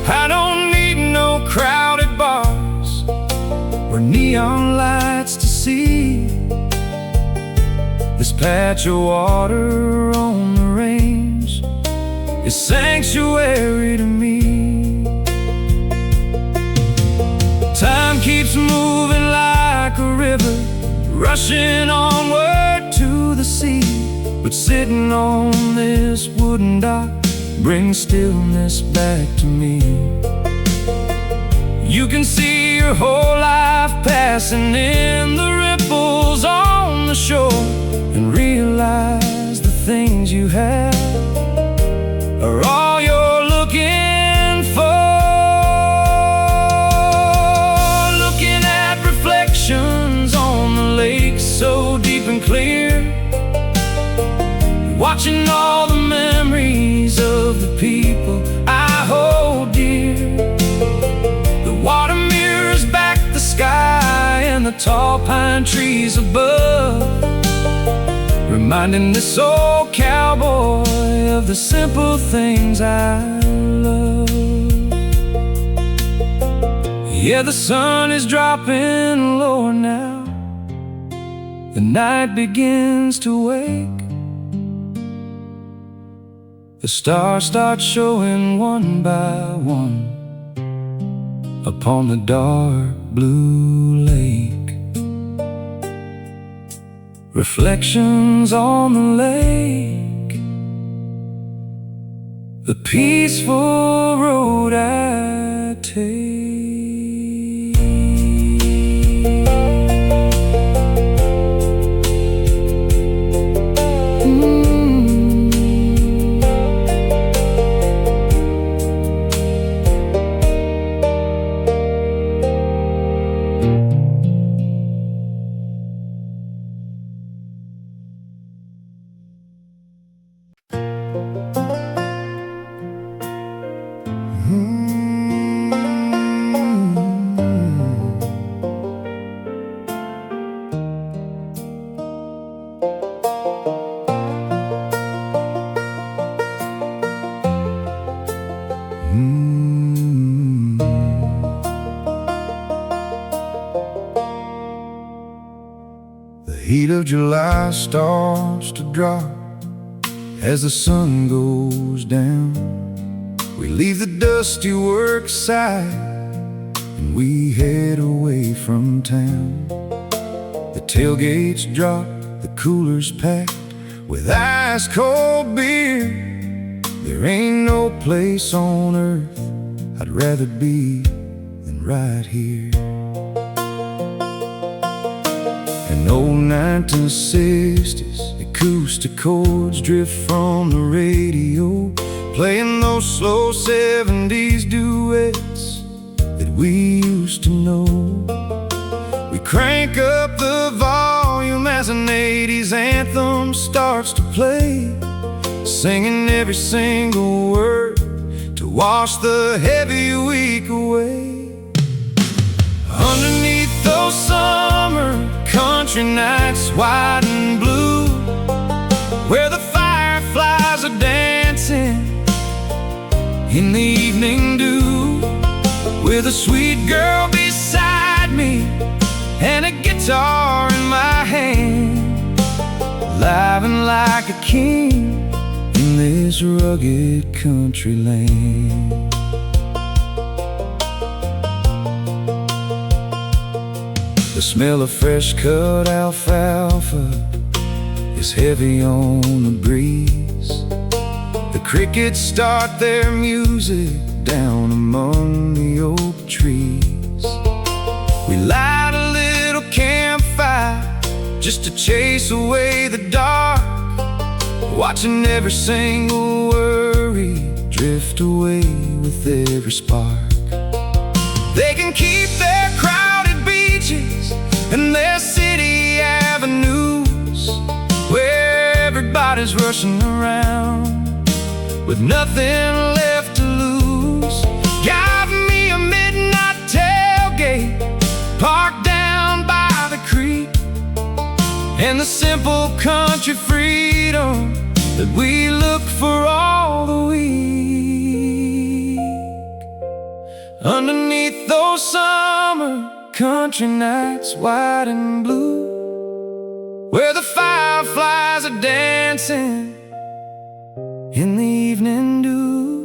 I don't need no crowded bar or neon lights to see. This patch of water on the range is sanctuary to me. Time keeps moving like a river, rushing onward to the sea. But sitting on this wooden dock brings stillness back to me. You can see your whole life passing in the ripples on the shore, and realize the things you have are all you're looking for. Looking at reflections on the lake so deep and clear, watching all the memories of the people I hold dear. The water mirrors back the sky and the tall pine trees above, reminding this old cowboy of the simple things I love. Yeah, the sun is dropping lower now, the night begins to wake. The stars start showing one by one upon the dark blue lake. Reflections on the lake, the peaceful road I take. The heat of July starts to drop as the sun goes down. We leave the dusty work site and we head away from town. The tailgates drop, the coolers packed with ice-cold beer. There ain't no place on earth I'd rather be than right here. And old 1960s acoustic chords drift from the radio, playing those slow 70s duets that we used to know. We crank up the volume as an 80s anthem starts to play, singing every single word to wash the heavy week away. Underneath those summer country nights, white and blue, where the fireflies are dancing in the evening dew, with a sweet girl beside me and a guitar in my hand, living like a king in this rugged country land. The smell of fresh cut alfalfa is heavy on the breeze. The crickets start their music down among the oak trees. We light a little campfire just to chase away the dark, watching every single worry drift away with every spark. They can keep their crowded beaches and their city avenues, where everybody's rushing around with nothing left to lose. Got me a midnight tailgate parked down by the creek, and the simple country freedom that we look for all the week. Underneath those summer country nights, white and blue, where the fireflies are dancing in the evening dew,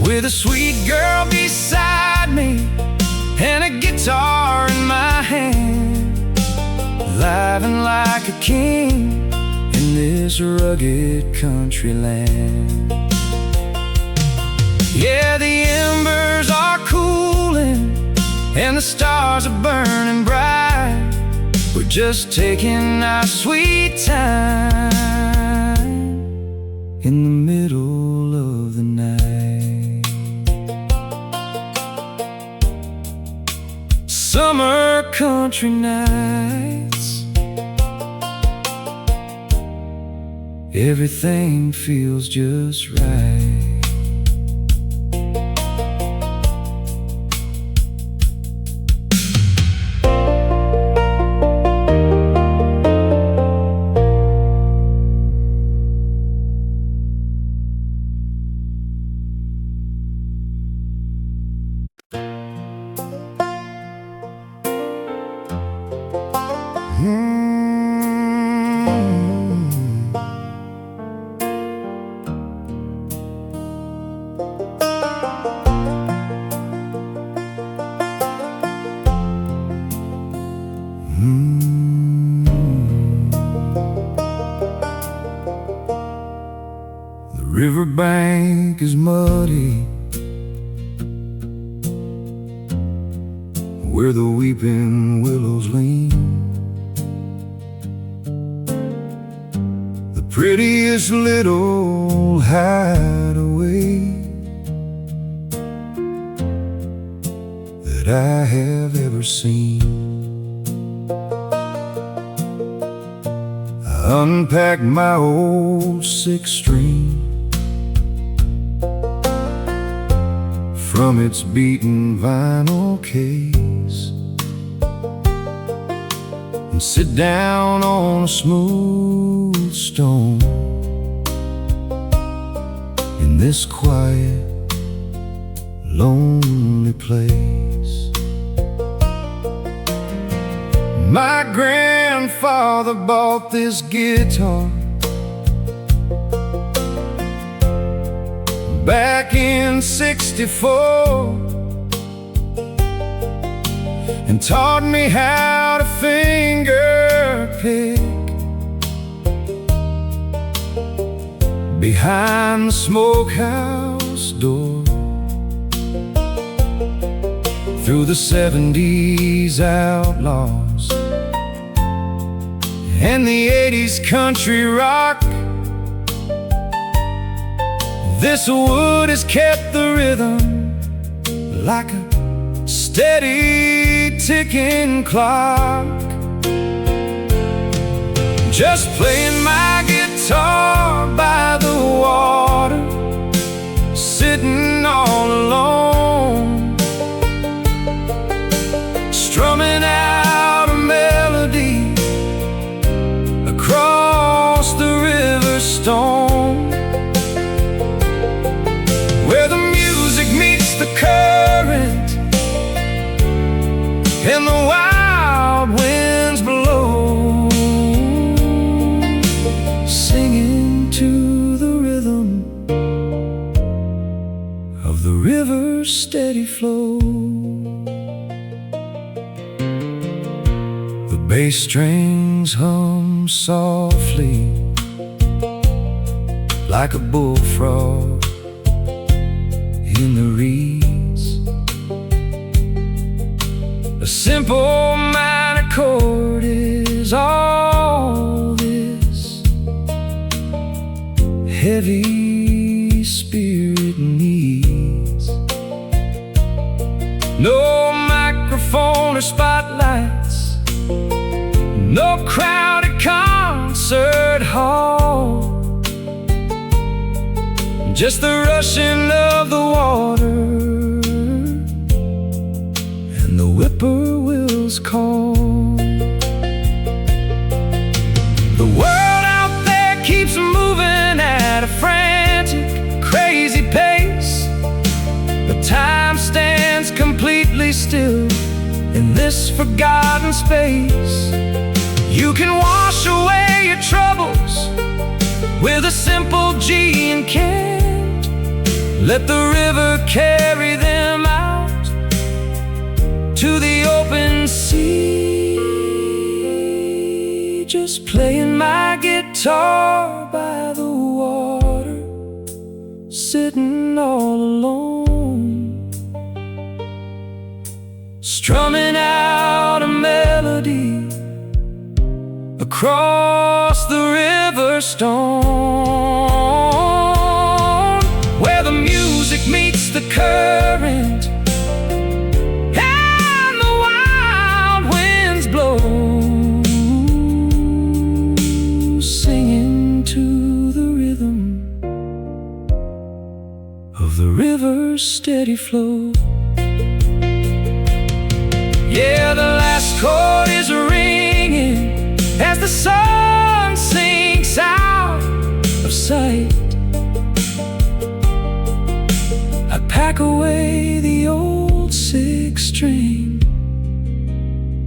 with a sweet girl beside me and a guitar in my hand, living like a king in this rugged country land. Yeah, the embers are cooling and the stars are burning bright. We're just taking our sweet time in the middle of the night. Summer country nights, everything feels just right. The riverbank is muddy, where the weeping willows lean. The prettiest little hideaway that I have ever seen. I unpacked my old six-string from its beaten vinyl case and sit down on a smooth stone in this quiet, lonely place. My grandfather bought this guitar back in '64 and taught me how to finger pick behind the smokehouse door. Through the '70s outlaws and the '80s country rock, this wood has kept the rhythm like a steady ticking clock. Just playing my guitar by the water, sitting all alone, strumming out a melody across the river stone, where the music meets the current and the wild winds blow, singing to the rhythm of the river's steady flow. The bass strings hum softly like a bullfrog in the reeds. A simple minor chord is all this heavy spirit needs. No microphone or spotlights, no crowded concert hall, just the rushing of the water and the whippoorwill's call. The world out there keeps moving at a frantic, crazy pace, but time stands completely still in in this forgotten space. You can wash away your troubles with a simple G and can't. Let the river carry them out to the open sea. Just playing my guitar by the water, sitting all alone, strumming out a melody across the river stone, where the music meets the current and the wild winds blow, singing to the rhythm of the river's steady flow. Yeah, the last chord is ringing as the sun sinks out of sight. I pack away the old six string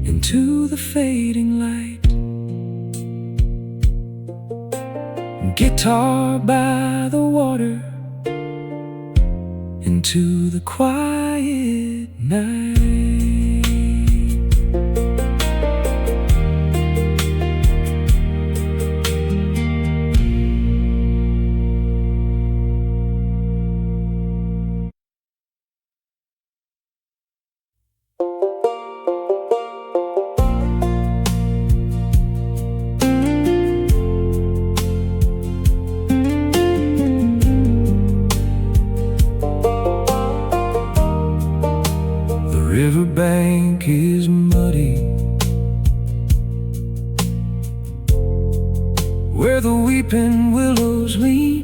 into the fading light. Guitar by the water into the quiet night. Riverbank is muddy, where the weeping willows lean.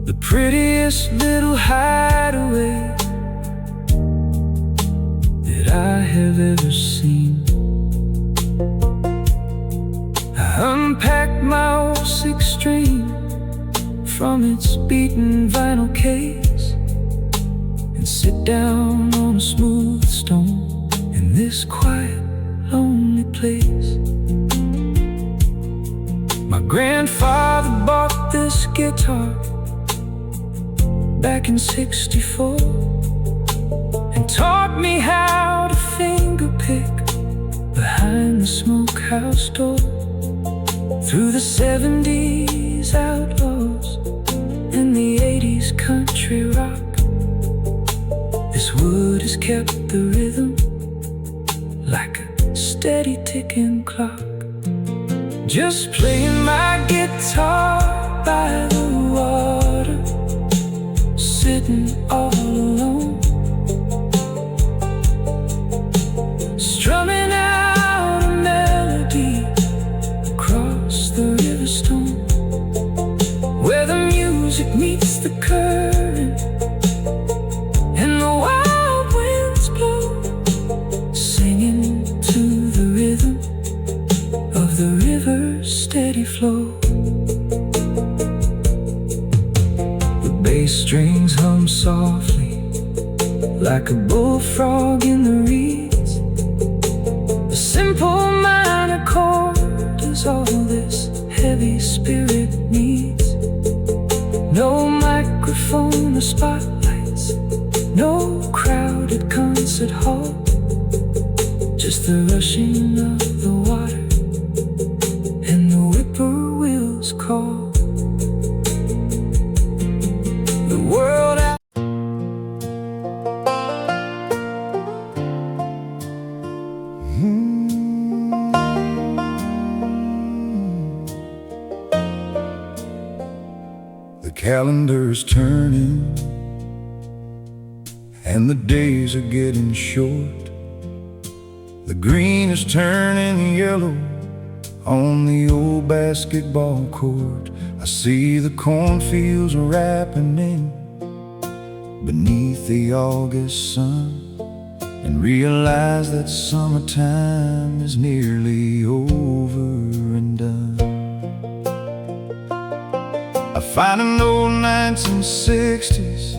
The prettiest little hideaway that I have ever seen. I unpacked my old six string from its beaten vinyl case and sit down on a smooth stone in this quiet, lonely place. My grandfather bought this guitar back in '64 and taught me how to finger pick behind the smokehouse door. Through the '70s outlaws and the '80s country rock, this wood has kept the rhythm like a steady ticking clock. Just playing my guitar by the water, sitting all alone, strumming out a melody across the river stone, where the music meets the current and the wild winds blow, singing to the rhythm of the river's steady flow. The bass strings hum softly like a bullfrog in the reeds. A simple minor chord is all this heavy spirit needs. No microphone or spotlights, no crowded concert hall, just the rushing of the water and the whippoorwill's call. The world out. The calendar's turning and the days are getting short. The green is turning yellow on the old basketball court. I see the cornfields wrapping in beneath the August sun, and realize that summertime is nearly over and done. I find an old 1960s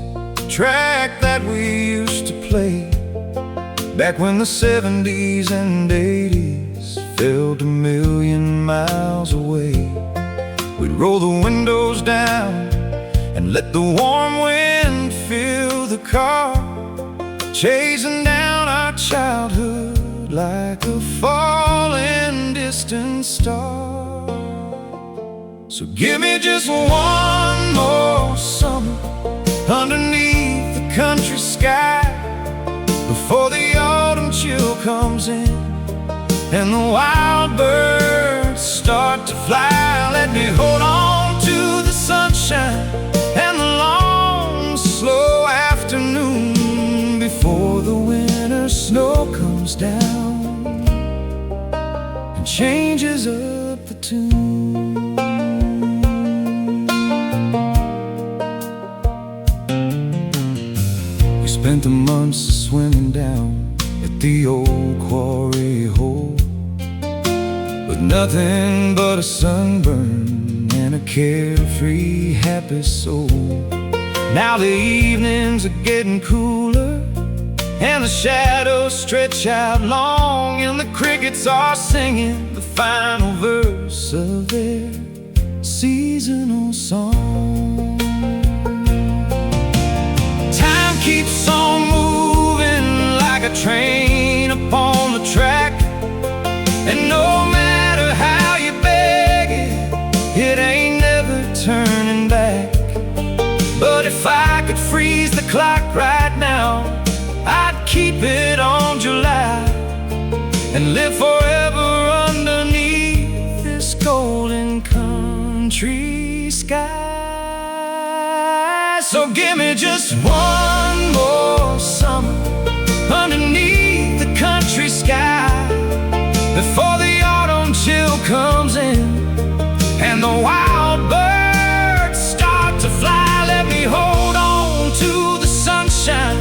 track that we used to play back when the 70s and 80s felt a million miles away. We'd roll the windows down and let the warm wind fill the car, chasing down our childhood like a falling distant star. So give me just one more summer underneath the country sky, before the autumn chill comes in and the wild birds start to fly. Let me hold on to the sunshine and the long, slow afternoon, before the winter snow comes down and changes up the tune. We spent the months swimming down at the old quarry hole, with nothing but a sunburn and a carefree, happy soul. Now the evenings are getting cooler and the shadows stretch out long, and the crickets are singing the final verse of their seasonal song. Time keeps on moving like a train upon the track, and no matter how you beg it, it ain't never turning back. But if I could freeze the clock right now, I'd keep it on July and live forever underneath this golden country sky. So give me just one more summer underneath the country sky, before the autumn chill comes in and the wild birds start to fly. Let me hold on to the sunshine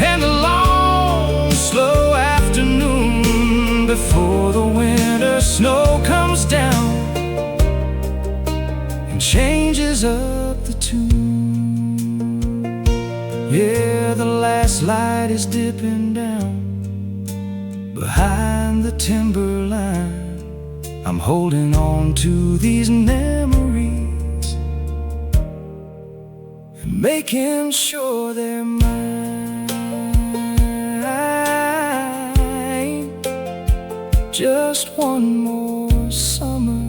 and the long, slow afternoon, before the winter snow comes down and changes up the tune. Yeah, the last light is dipping down behind the timberline. I'm holding on to these memories and making sure they're mine. Just one more summer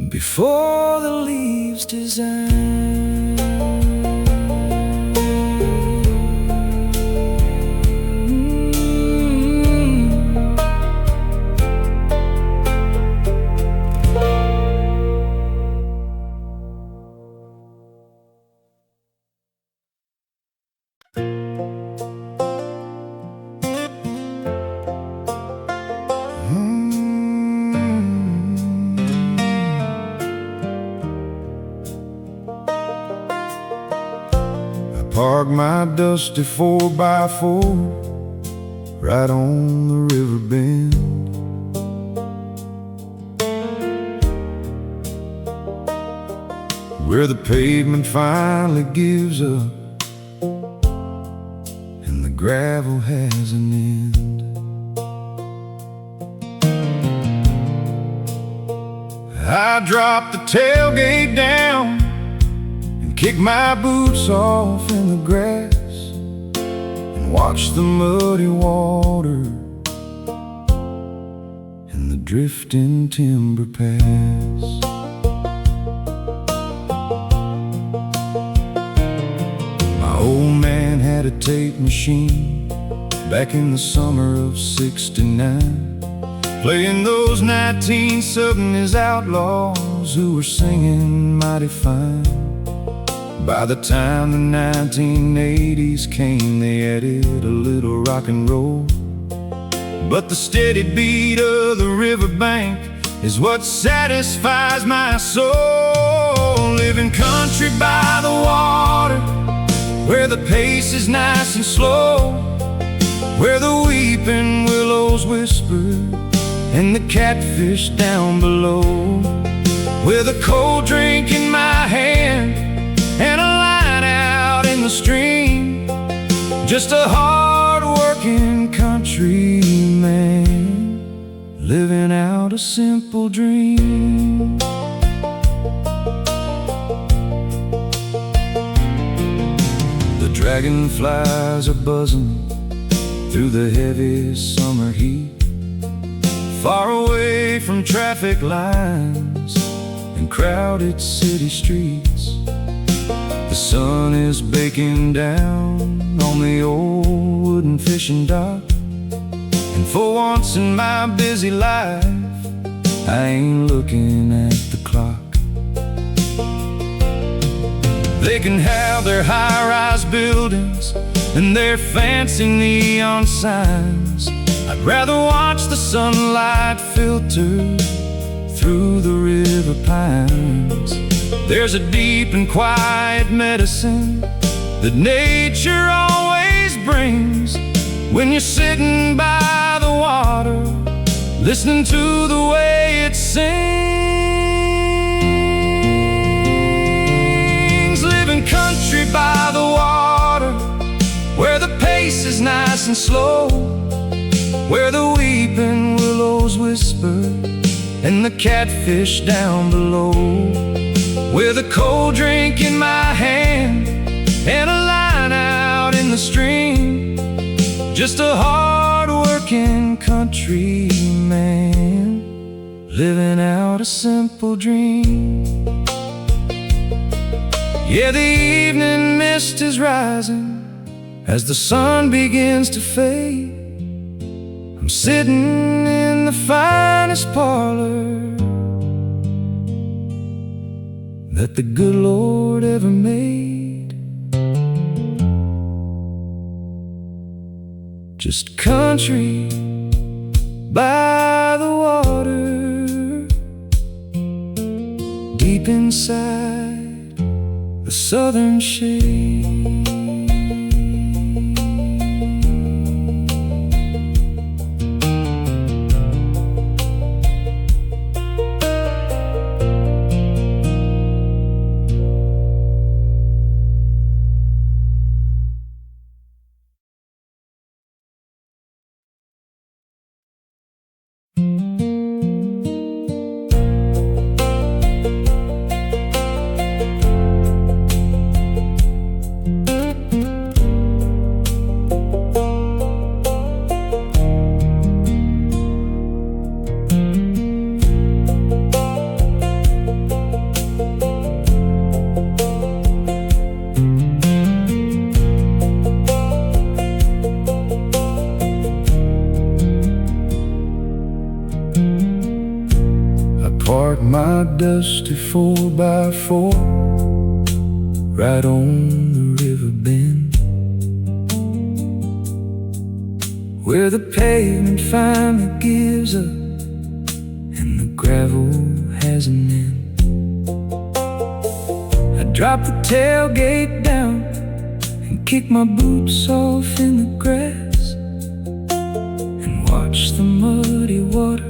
before the leaves design. Park my dusty 4x4 right on the river bend. Where the pavement finally gives up and the gravel has an end. I drop the tailgate down, kick my boots off in the grass, and watch the muddy water and the drifting timber pass. My old man had a tape machine back in the summer of '69, playing those 1970s outlaws who were singing mighty fine. By the time the 1980s came, they added a little rock and roll, but the steady beat of the riverbank is what satisfies my soul. Living country by the water, where the pace is nice and slow, where the weeping willows whisper and the catfish down below. with a cold drink in my hand and a line out in the stream. Just a hard-working country man, living out a simple dream. The dragonflies are buzzing through the heavy summer heat, far away from traffic lines and crowded city streets. The sun is baking down on the old wooden fishing dock, and for once in my busy life, I ain't looking at the clock. They can have their high-rise buildings and their fancy neon signs. I'd rather watch the sunlight filter through the river pines. There's a deep and quiet medicine that nature always brings when you're sitting by the water, listening to the way it sings. Living country by the water, where the pace is nice and slow, where the weeping willows whisper and the catfish down below. With a cold drink in my hand and a line out in the stream. Just a hard-working country man, living out a simple dream. Yeah, the evening mist is rising as the sun begins to fade. I'm sitting in the finest parlor that the good Lord ever made. Just country by the water, deep inside the southern shade. Park my dusty 4x4 right on the river bend, where the pavement finally gives up and the gravel has an end. I drop the tailgate down and kick my boots off in the grass and watch the muddy water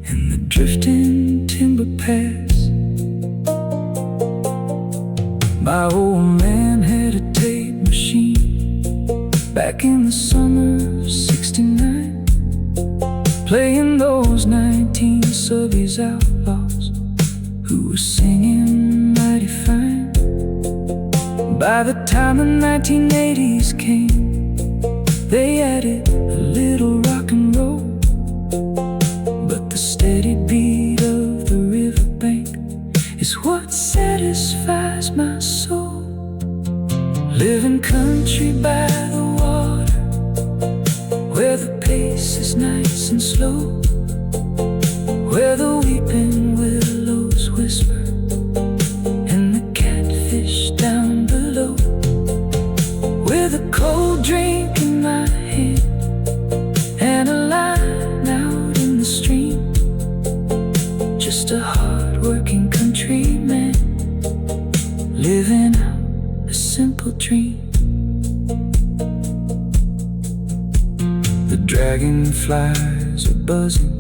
and the drifting timber pass. My old man had a tape machine back in the summer of '69, playing those 19 subbies outlaws who were singing mighty fine. By the time the 1980s came, they added a little rock and roll, but the steady beat of the riverbank is what satisfies my soul. Living country by the water, where the pace is nice and slow, where the weeping willows whisper and the catfish down below. With a cold drink in my hand and a line out in the stream. Just a hard-working country man, living out a simple dream. The dragonflies are buzzing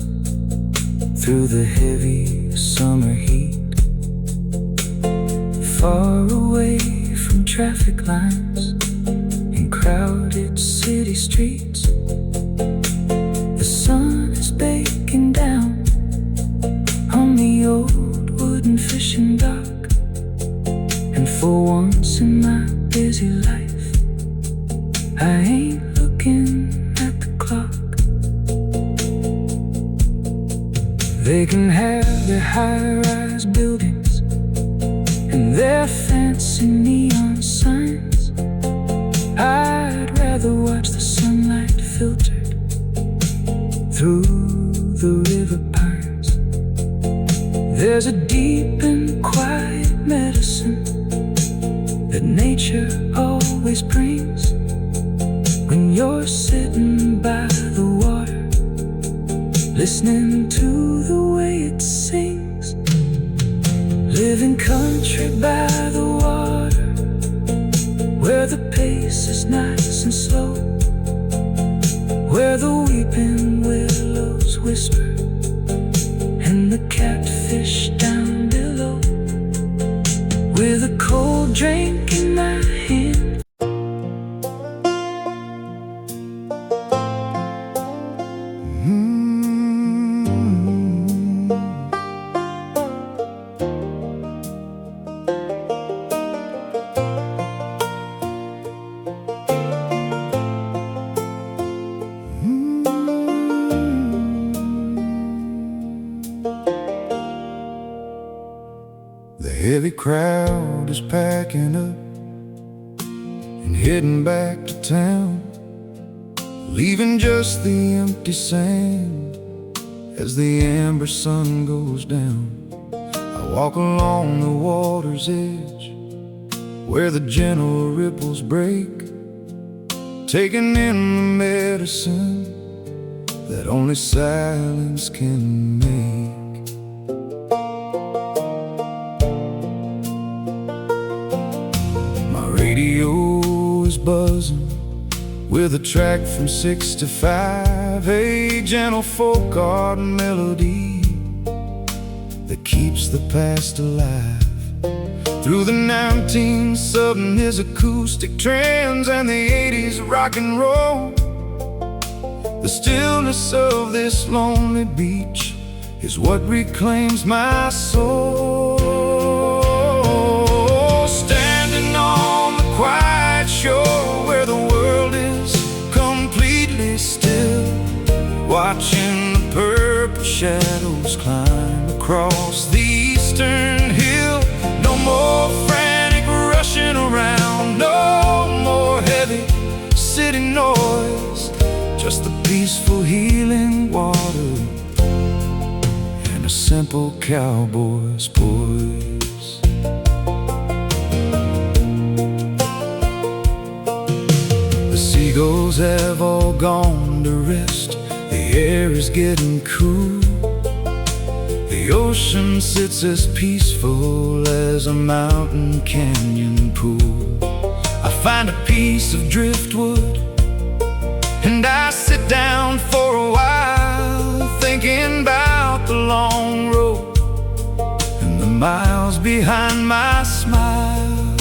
through the heavy the summer heat, far away from traffic lines and crowded city streets. The sun is baking down on the old wooden fishing dock, and for once in my busy life, I ain't looking at the clock. They can have their high-rise buildings and their fancy neon signs. I'd rather watch the sunlight filtered through the river pines. There's a deep and quiet medicine that nature always brings when you're sitting by the water, listening to the way it sings. Living country by the water, where the pace is nice and slow, where the weeping willows whisper and the catfish down below, with a cold drink in my hand. The heavy crowd is packing up and heading back to town, leaving just the empty sand as the amber sun goes down. I walk along the water's edge where the gentle ripples break, taking in the medicine that only silence can make. Radio is buzzing with a track from 6 to 5, a gentle folk art melody that keeps the past alive. Through the 1970s acoustic trends and the 80s rock and roll, the stillness of this lonely beach is what reclaims my soul. Standing on the quiet shore where the world is completely still, watching the purple shadows climb across the eastern hill. No more frantic rushing around, no more heavy city noise, just the peaceful healing water and a simple cowboy's voice. Seagulls have all gone to rest, the air is getting cool, the ocean sits as peaceful as a mountain canyon pool. I find a piece of driftwood and I sit down for a while, thinking about the long road and the miles behind my smile.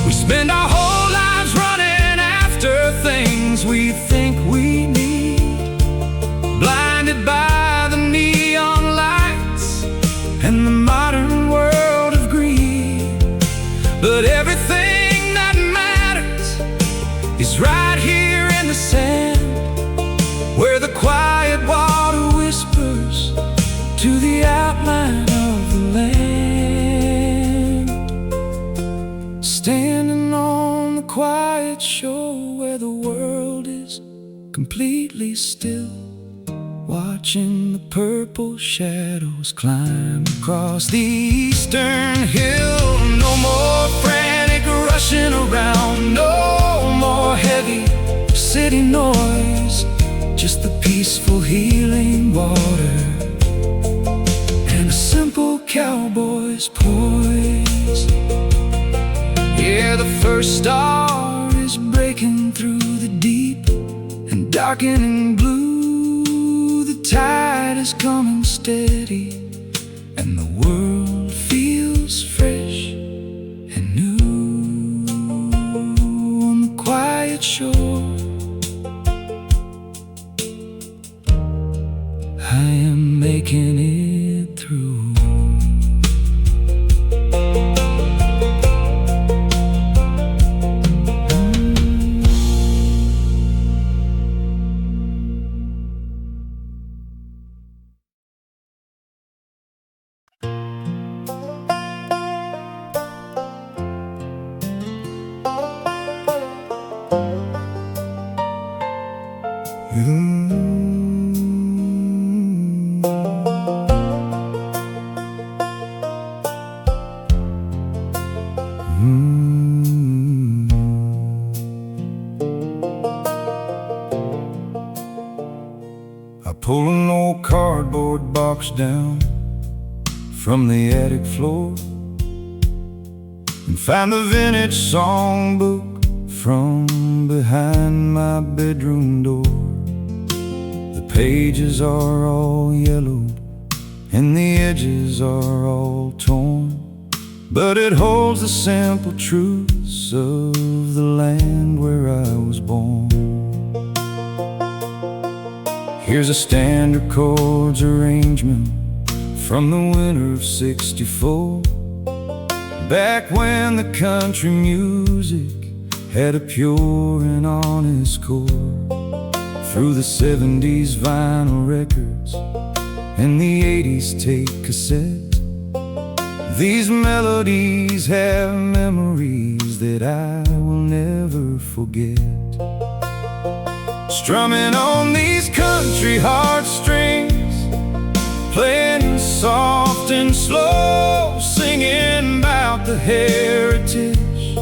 We spend our whole lives running after things we think we need, blinded by the neon lights and the modern world of greed. But everything that matters is right here in the sand, where the quiet water whispers to the outline of the land. Standing on the quiet shore where the world is completely still, watching the purple shadows climb across the eastern hill. No more frantic rushing around, no more heavy city noise, just the peaceful healing water and a simple cowboy's poise. Yeah, the first star is breaking through the deep and darkening blue. The tide is coming steady, and the world feels fresh and new on the quiet shore. I am making it through. I pull an old cardboard box down from the attic floor and find the vintage songbook from behind my bedroom door. The pages are all yellowed and the edges are all torn, but it holds the simple truths of the land where I was born. Here's a standard chords arrangement from the winter of '64, back when the country music had a pure and honest core. Through the '70s vinyl records and the '80s tape cassette, these melodies have memories that I will never forget. Strumming on these country heartstrings, playing soft and slow, singing about the heritage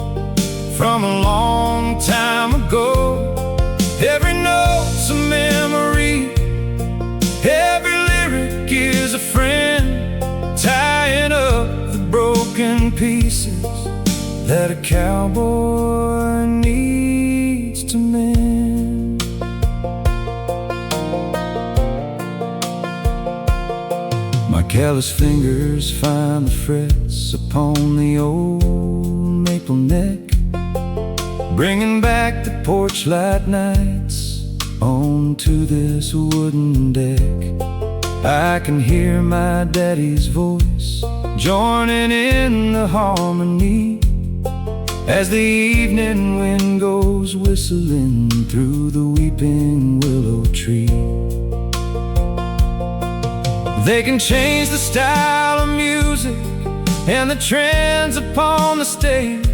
from a long time ago. Every note's a memory, every lyric is a friend, tying up the broken pieces that a cowboy needs to mend. My callous fingers find the frets upon the old maple neck, bringing back the porch light nights onto this wooden deck. I can hear my daddy's voice joining in the harmony as the evening wind goes whistling through the weeping willow tree. They can change the style of music and the trends upon the stage,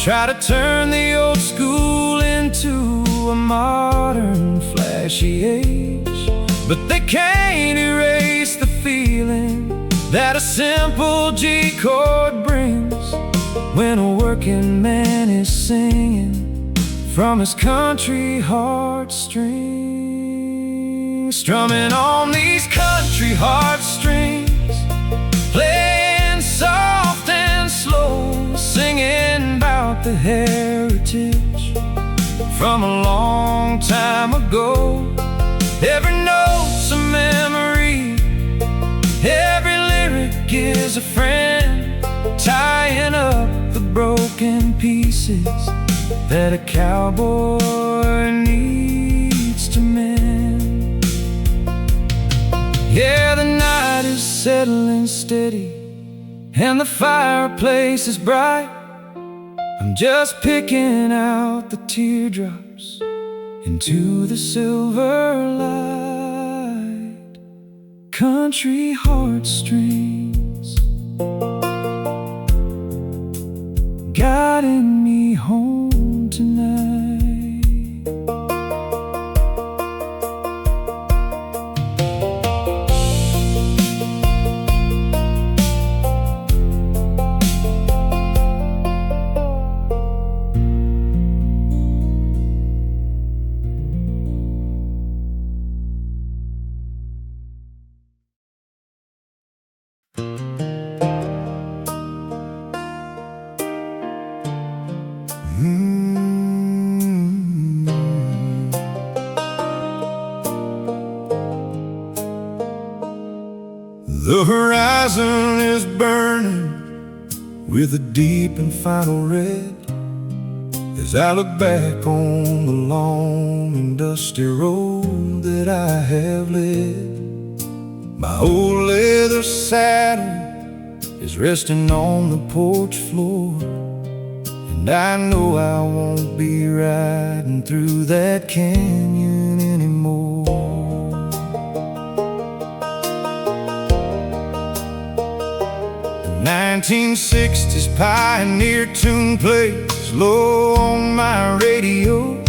try to turn the old school into a modern flashy age, but they can't erase the feeling that a simple G chord brings when a working man is singing from his country heartstrings. Strumming on these country heartstrings, playing soft and slow, singing about the heritage from a long time ago. Every note's a memory, every lyric is a friend, tying up the broken pieces that a cowboy needs to mend. Yeah, the night is settling steady and the fireplace is bright. I'm just picking out the teardrops into the silver light. Country heartstrings guiding me home tonight. The horizon is burning with a deep and final red as I look back on the long and dusty road that I have led. My old leather saddle is resting on the porch floor, and I know I won't be riding through that canyon anymore. The 1960s Pioneer tune plays low on my radio,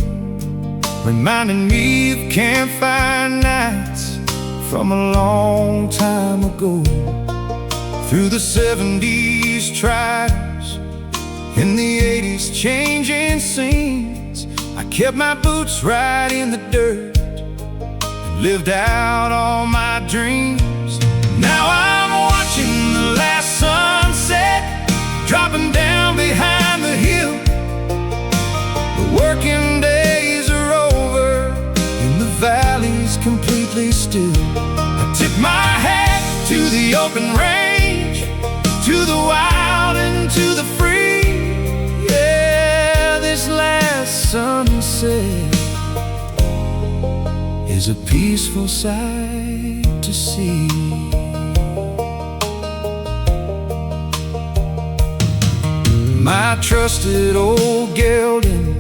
reminding me of campfire nights from a long time ago. Through the 70s trials, in the 80s changing scenes, I kept my boots right in the dirt and lived out all my dreams. Now I'm watching the last sunset dropping down behind the hill. The working days are over and the valley's completely still. I tip my hat to the open range, to the wild and to the free. Yeah, this last sunset is a peaceful sight to see. My trusted old gelding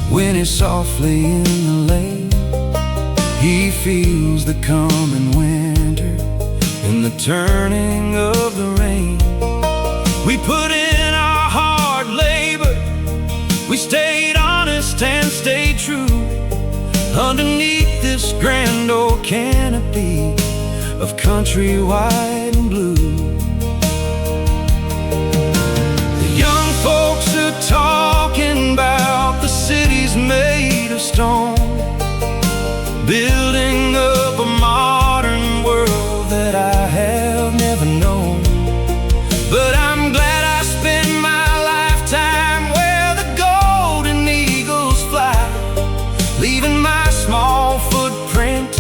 whinnies softly in the lane. He feels the coming winter and the turning of the rain. We put in our hard labor, we stayed honest and stayed true underneath this grand old canopy of country white and blue. The young folks are talking about the cities made of stone, building up a modern world that I have never known. But I'm glad I spent my lifetime where the golden eagles fly, leaving my small footprint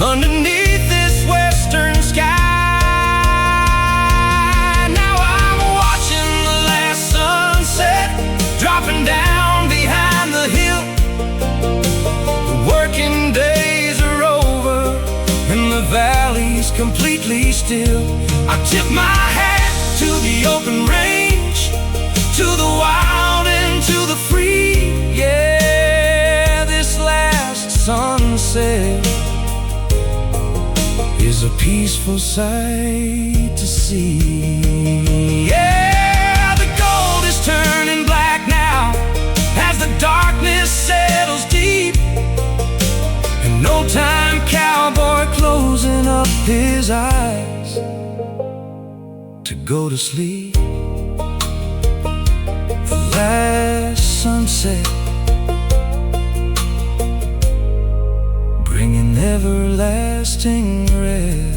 underneath this western sky. Now I'm watching the last sunset dropping down behind the hill. The working days are over and the valley's completely still. I tip my hat to the open range, to the wild and to the free. Yeah, this last sunset is a peaceful sight to see. Yeah, the gold is turning black now as the darkness settles deep. An old-time cowboy closing up his eyes to go to sleep. The last sunset bringing everlasting rest.